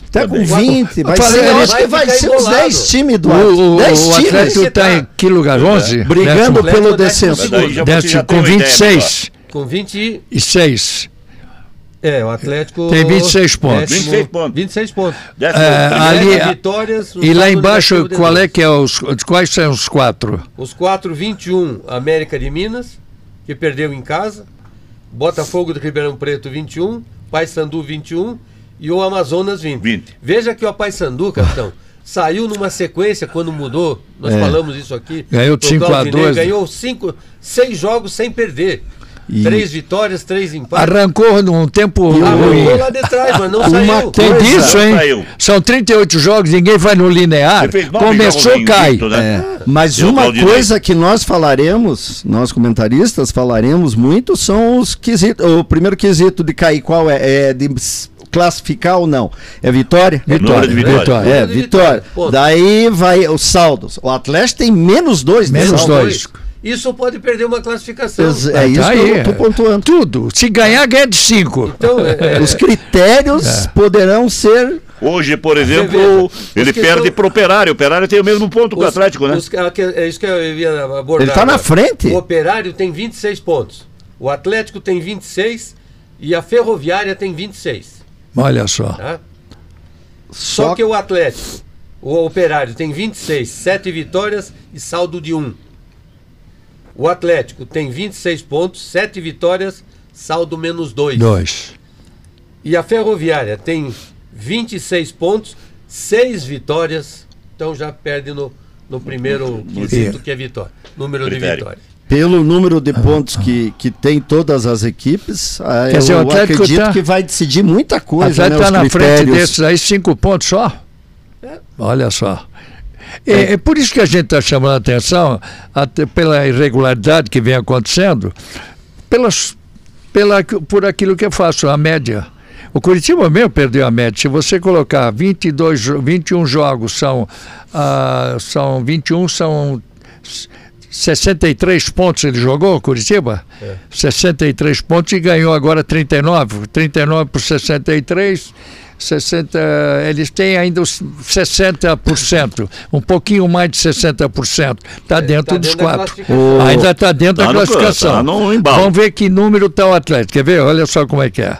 Até com Também. 20, vai Falei, ser, eu ele acho que vai ficar ser uns embolado. 10 times do O 10 Atlético times. está em que lugar? 11? Brigando Décimo- pelo décimo descenso. Mas daí já você Décimo, já tem com uma ideia 26 Com 20 e 6. O Atlético... Tem 26 pontos. 26 pontos. 26 pontos. Ali, vitórias... e lá embaixo, qual é que é quais são os 4? Os 4, 21, América de Minas, que perdeu em casa, Botafogo do Ribeirão Preto, 21, Paysandu, 21 e o Amazonas, 20. Veja que o Paysandu, capitão, saiu numa sequência quando mudou, nós falamos isso aqui. Ganhou 5-2. Ganhou 6 jogos sem perder. 3 vitórias, 3 empates. Arrancou num tempo ruim. Arrancou lá de trás, mas não saiu. Tem disso, hein? Saiu. São 38 jogos, ninguém vai no linear. Começou, cai. Mas uma coisa que nós falaremos, nós comentaristas falaremos muito, são os quesitos. O primeiro quesito de cair, qual é? É de classificar ou não? É vitória? Vitória. É, vitória. Daí vai os saldos. O Atlético tem menos 2. Menos 2. Isso pode perder uma classificação. É isso que eu estou pontuando. Tudo. Se ganhar, ganha de 5. Então, os critérios poderão ser... Hoje, por exemplo, ele perde para o Operário. O Operário tem o mesmo ponto que o Atlético, né? É isso que eu ia abordar. Ele está na frente. O Operário tem 26 pontos. O Atlético tem 26 e a Ferroviária tem 26. Olha só. Tá? Só que o Atlético, o Operário tem 26, 7 vitórias e saldo de 1. O Atlético tem 26 pontos, 7 vitórias, saldo menos 2. E a Ferroviária tem 26 pontos, 6 vitórias, então já perde no primeiro quesito, que é vitória. Número de vitórias. Pelo número de pontos que tem todas as equipes, eu acredito que vai decidir muita coisa. O Atlético está na frente desses aí, 5 pontos só. Olha só. É por isso que a gente está chamando a atenção, até pela irregularidade que vem acontecendo, por aquilo que eu faço, a média. O Curitiba mesmo perdeu a média. Se você colocar 21 jogos, são 63 pontos ele jogou, o Curitiba? 63 pontos e ganhou agora 39. 39 por 63... 60, eles têm ainda os 60%, um pouquinho mais de 60%. Está dentro dos 4. Ainda está dentro da classificação. Vamos ver que número está o Atlético. Quer ver? Olha só como é que é.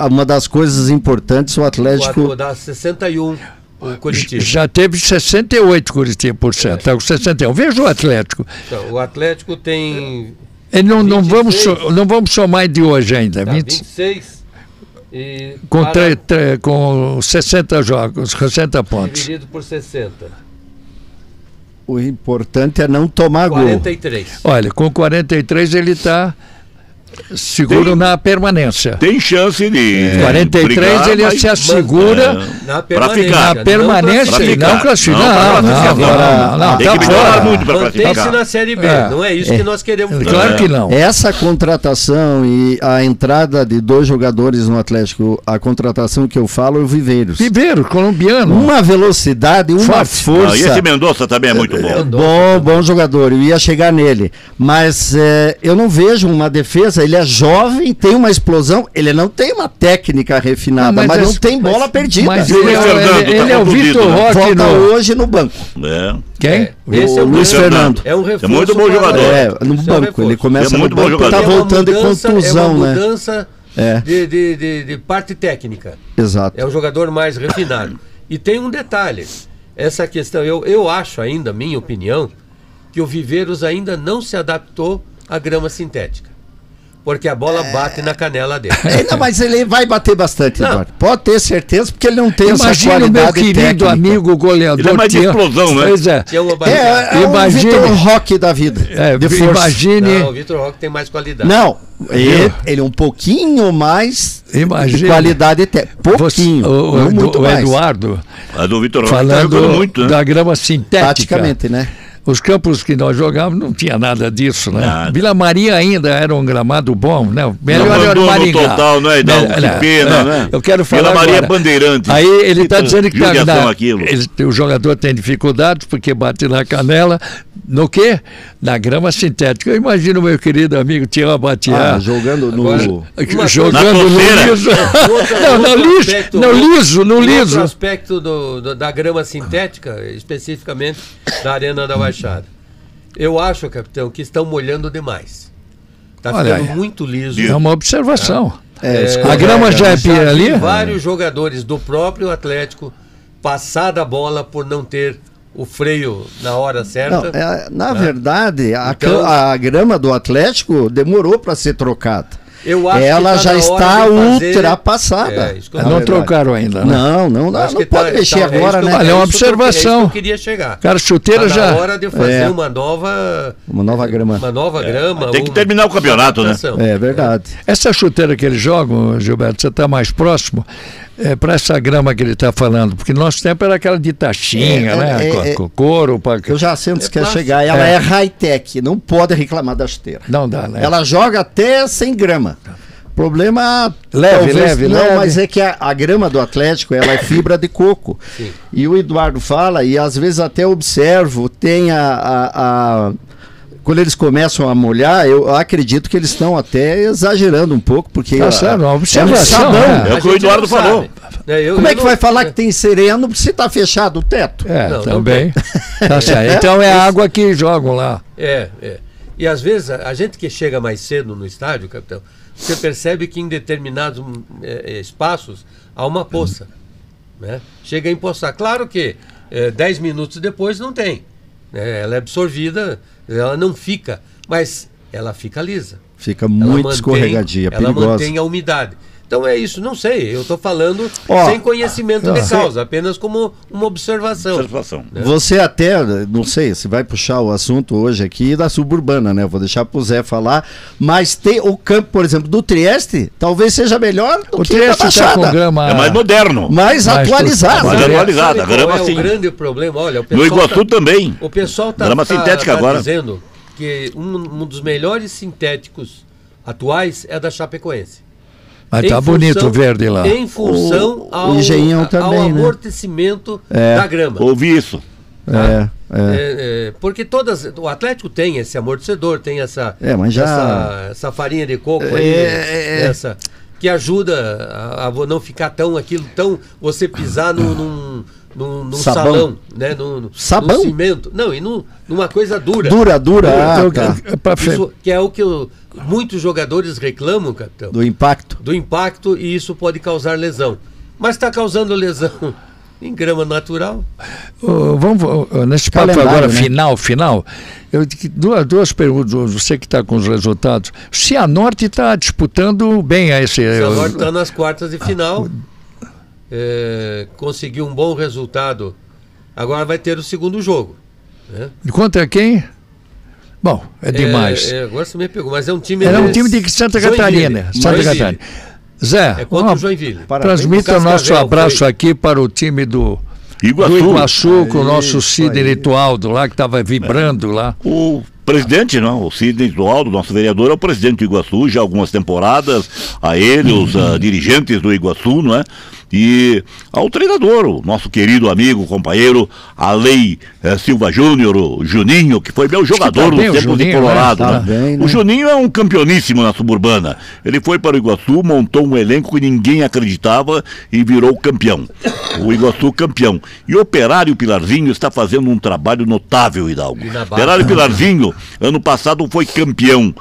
Uma das coisas importantes, o Atlético... Dá 61. O Curitiba. Já teve 68 Curitiba%. Está com 61. Veja o Atlético. Então, o Atlético tem... Não vamos somar de hoje ainda. 26... Com 60 jogos, 60 pontos. Dividido por 60. O importante é não tomar 43. gol. Olha, com 43 ele está seguro na permanência. Tem chance de 43 brigar, ele se assegura para ficar. Na permanência e não classificar. Não, tem que melhorar muito para classificar. Mantém-se na Série B, não é isso que nós queremos. Claro que não. Essa contratação e a entrada de 2 jogadores no Atlético, a contratação que eu falo é o Viveiros. Viveiros, colombiano. Uma velocidade, uma força. E esse Mendonça também é muito bom. Bom jogador, eu ia chegar nele. Mas eu não vejo uma defesa. Ele é jovem, tem uma explosão, ele não tem uma técnica refinada, mas não tem bola perdida. Mas ele é o Vitor Roque. Volta hoje no banco. Quem? Esse é o Luiz Fernando. É um reforço. É muito bom jogador. No banco, ele começa muito no banco, bom está voltando de contusão, né? É uma mudança de parte técnica. Exato. É um jogador mais refinado. E tem um detalhe, essa questão, eu acho ainda, minha opinião, que o Viveiros ainda não se adaptou à grama sintética. Porque a bola bate na canela dele. Não, mas ele vai bater bastante, Eduardo. Pode ter certeza, porque ele não tem essa qualidade o meu querido técnica. Amigo goleador. Ele é mais de explosão, né? Pois é. Imagine o Vitor Roque da vida. Imagine. Não, o Vitor Roque tem mais qualidade. Não, ele é um pouquinho mais de qualidade técnica. Pouquinho. O Eduardo. A do Vitor Roque falando muito, né? Da grama sintética. Praticamente, né? Os campos que nós jogávamos não tinha nada disso, né? Nada. Vila Maria ainda era um gramado bom, né? Melhor era o Maringá. Total, né? Que pena, né? Eu quero falar Vila Maria agora. Bandeirante. Aí ele está dizendo que o jogador tem dificuldades porque bate na canela. No quê? Na grama sintética. Eu imagino meu querido amigo Tião Abatiá. Jogando no liso. No liso. Outro aspecto da grama sintética, especificamente da Arena da Baixada. Eu acho, capitão, que estão molhando demais. Está ficando muito liso. É uma observação. A grama já é pia ali? Vários jogadores do próprio Atlético passar da bola por não ter o freio na hora certa. Não, na verdade, a grama do Atlético demorou para ser trocada. Eu acho ela que já está ultrapassada. Não trocaram ainda, né? Não pode mexer agora, né? Olha, é uma observação. Eu queria chegar. Cara, chuteira já. Na hora de fazer uma nova grama. Uma nova grama. Tem que terminar o campeonato, né? É verdade. Essa chuteira que eles jogam, Gilberto, você está mais próximo para essa grama que ele está falando, porque no nosso tempo era aquela de taxinha, né? Com couro. Eu já sei onde você quer chegar. Ela é high-tech, não pode reclamar da chuteira. Não dá, né? Ela joga até sem grama. Problema leve. Mas é que a grama do Atlético, ela é fibra de coco. Sim. E o Eduardo fala, e às vezes até observo, tem quando eles começam a molhar, eu acredito que eles estão até exagerando um pouco, porque é um sabão. É o que o Eduardo falou. Como é que vai falar que tem sereno se está fechado o teto? Também. Tá certo. Então é a água que jogam lá. E às vezes, a gente que chega mais cedo no estádio, capitão, você percebe que em determinados espaços há uma poça. Né? Chega a empoçar. Claro que 10 minutos depois não tem. Ela é absorvida, ela não fica, mas ela fica lisa. Fica muito escorregadia, perigosa. Ela mantém a umidade. Então é isso, não sei, eu estou falando sem conhecimento de causa, apenas como uma observação. Né? Você até, não sei, se vai puxar o assunto hoje aqui da suburbana, né? Vou deixar pro Zé falar, mas tem o campo, por exemplo, do Trieste, talvez seja melhor do que Trieste da Baixada. Com grama... É mais moderno. Mais atualizado. Mais atualizado, a grama sim. O grande problema, olha, o pessoal no Iguaçu também. O pessoal grama sintética agora. Dizendo que um dos melhores sintéticos atuais é da Chapecoense. Mas tá bonito o verde lá. Em função ao amortecimento da grama. Ouvi isso. Porque o Atlético tem esse amortecedor, tem essa farinha de coco que ajuda a não ficar tão você pisar num salão, né? Num cimento. Não, e numa coisa dura. Dura. Isso, que é o que muitos jogadores reclamam, capitão. Do impacto. E isso pode causar lesão. Mas está causando lesão em grama natural. Vamos nesse papo agora, né? final. Duas perguntas, você que está com os resultados. O Cianorte está disputando bem a esse... O Cianorte está nas quartas de final. Conseguiu um bom resultado. Agora vai ter o segundo jogo. Né? Contra quem? Bom, é demais. Agora você me pegou, mas é um time... Era um time de Santa Catarina. Zé, contra o Joinville. Transmita o nosso abraço aqui para o time do Iguaçu, com o nosso Sidney Tualdo lá, que estava vibrando lá. O presidente, não, o Sidney Tualdo, nosso vereador, é o presidente do Iguaçu, já há algumas temporadas, a ele, os dirigentes do Iguaçu, não é? E ao treinador, o nosso querido amigo, companheiro, Alei Silva Júnior, o Juninho, que foi meu jogador no tempo de Colorado. Né? Bem, né? O Juninho é um campeoníssimo na suburbana. Ele foi para o Iguaçu, montou um elenco que ninguém acreditava e virou campeão. O Iguaçu campeão. E o Operário Pilarzinho está fazendo um trabalho notável, Hidalgo. Operário Pilarzinho, ano passado foi campeão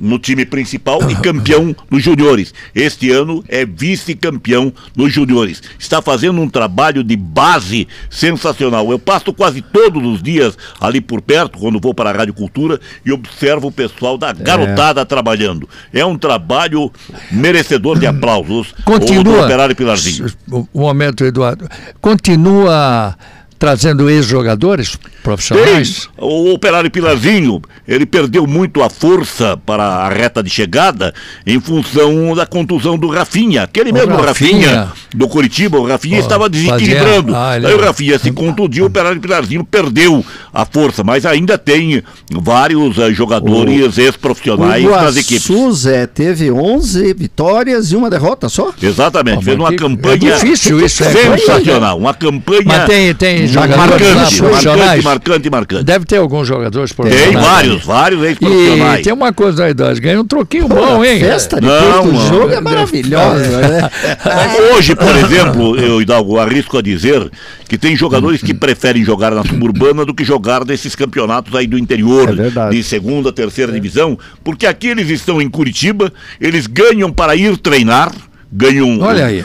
no time principal e campeão nos juniores. Este ano é vice-campeão nos juniores. Está fazendo um trabalho de base sensacional. Eu passo quase todos os dias ali por perto, quando vou para a Rádio Cultura, e observo o pessoal da garotada trabalhando. É um trabalho merecedor de aplausos. Continua. O Operário Pilarzinho. Um momento, Eduardo. Continua trazendo ex-jogadores profissionais? O Operário Pilarzinho, ele perdeu muito a força para a reta de chegada em função da contusão do Rafinha. Aquele mesmo Rafinha do Curitiba, o Rafinha estava desequilibrando. Aí o Rafinha se contundiu, o Operário Pilarzinho perdeu a força, mas ainda tem vários jogadores ex-profissionais nas equipes. O Zé teve 11 vitórias e uma derrota só? Exatamente, fez uma campanha difícil isso, sensacional, uma campanha... Mas tem jogadores profissionais. Marcante. Deve ter alguns jogadores profissionais. Tem vários ex-profissionais. E tem uma coisa aí, eles ganham um troquinho bom, hein? A festa depois do jogo é maravilhosa, né? Hoje, por exemplo, eu, Hidalgo, arrisco a dizer que tem jogadores que preferem jogar na suburbana do que jogar nesses campeonatos aí do interior, de segunda, terceira divisão, porque aqui eles estão em Curitiba, eles ganham para ir treinar, ganham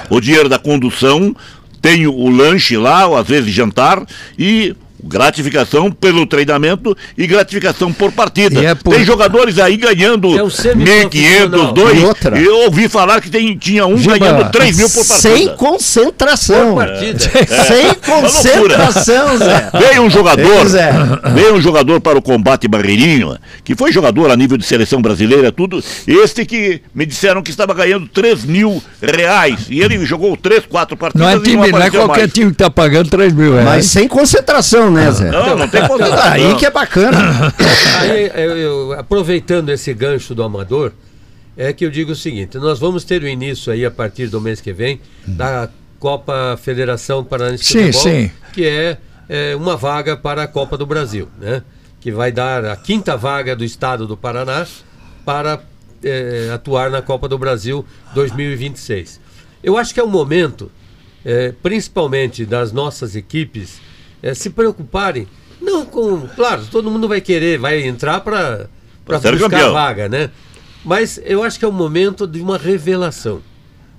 o dinheiro da condução, tem o lanche lá, ou às vezes jantar, e gratificação pelo treinamento e gratificação por partida. Tem jogadores aí ganhando 1.500, 2. Eu ouvi falar que tinha um ganhando 3 mil por partida. Sem concentração. Por partida. Sem concentração, Zé. Veio um jogador para o Combate Barreirinho, que foi jogador a nível de seleção brasileira, tudo. Este que me disseram que estava ganhando 3 mil reais. E ele jogou 3, 4 partidas. Não é qualquer time que está pagando 3 mil reais. Mas sem concentração, né, Zé? Não tem concentração. Aí que é bacana. Aí, aproveitando esse gancho do amador, é que eu digo o seguinte: nós vamos ter o início aí a partir do mês que vem da Copa Federação Paranense de Futebol, que é uma vaga para a Copa do Brasil, né? Que vai dar a 5ª vaga do estado do Paraná para atuar na Copa do Brasil 2026. Eu acho que é o momento, principalmente das nossas equipes, se preocuparem, não com... Claro, todo mundo vai entrar para buscar a vaga, né? Mas eu acho que é o momento de uma revelação,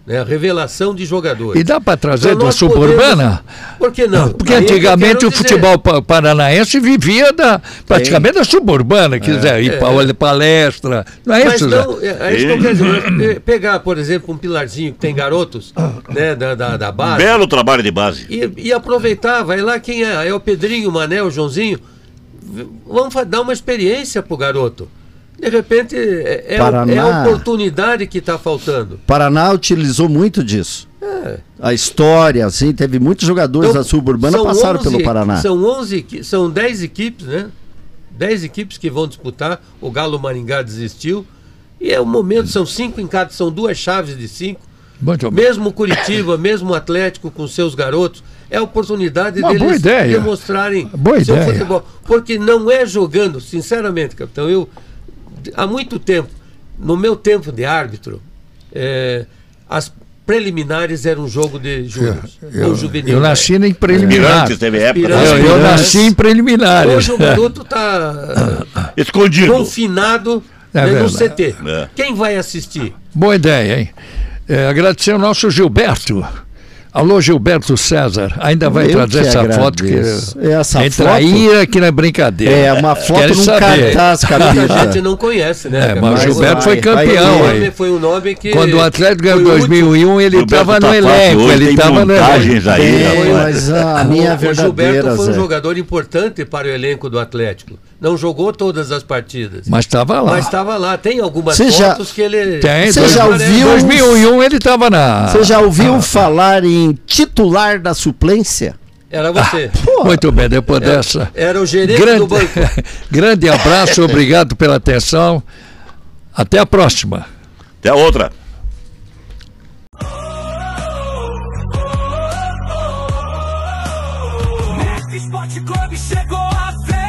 né? A revelação de jogadores. E dá para trazer da suburbana? Por que não? Porque antigamente o futebol paranaense vivia praticamente da suburbana, quiser ir para palestra, não é isso, Zé? É isso que eu quero dizer. Pegar, por exemplo, um pilarzinho que tem garotos, né, da base. Belo trabalho de base. E aproveitar, vai lá quem é? É o Pedrinho, o Mané, o Joãozinho. Vamos dar uma experiência pro garoto. De repente, é a oportunidade que está faltando. Paraná utilizou muito disso. A história, assim, teve muitos jogadores da suburbana passaram pelo Paraná. São 10 equipes, né? 10 equipes que vão disputar. O Galo Maringá desistiu. E é o momento, são 5 em cada, são 2 chaves de 5. Mesmo Curitiba, mesmo Atlético com seus garotos, é a oportunidade deles demonstrarem seu futebol. Porque não é jogando, sinceramente, capitão, há muito tempo, no meu tempo de árbitro, as preliminares eram um jogo de júniores. Eu nasci em preliminares. Eu nasci em preliminares. Hoje o garoto está escondido, confinado no CT. Quem vai assistir? Boa ideia, hein? Agradecer ao nosso Gilberto. Alô, Gilberto César, ainda vai trazer essa foto que aí aqui na brincadeira. É uma foto num cartaz, capita. A gente não conhece, né? Mas o Gilberto foi campeão aí. Foi um nome que... Quando o Atlético ganhou em 2001, ele estava no elenco. Ele estava no elenco. Mas a minha verdadeira... O Gilberto foi um jogador importante para o elenco do Atlético. Não jogou todas as partidas. Mas estava lá. Tem algumas fotos que ele... Tem. Você já ouviu... Em 2001 ele estava na... Você já ouviu falar em titular da suplência? Era você. Muito bem, depois dessa. Era o gerente do banco. Grande abraço, obrigado pela atenção. Até a próxima. Até a outra. Esporte Clube chegou a vez.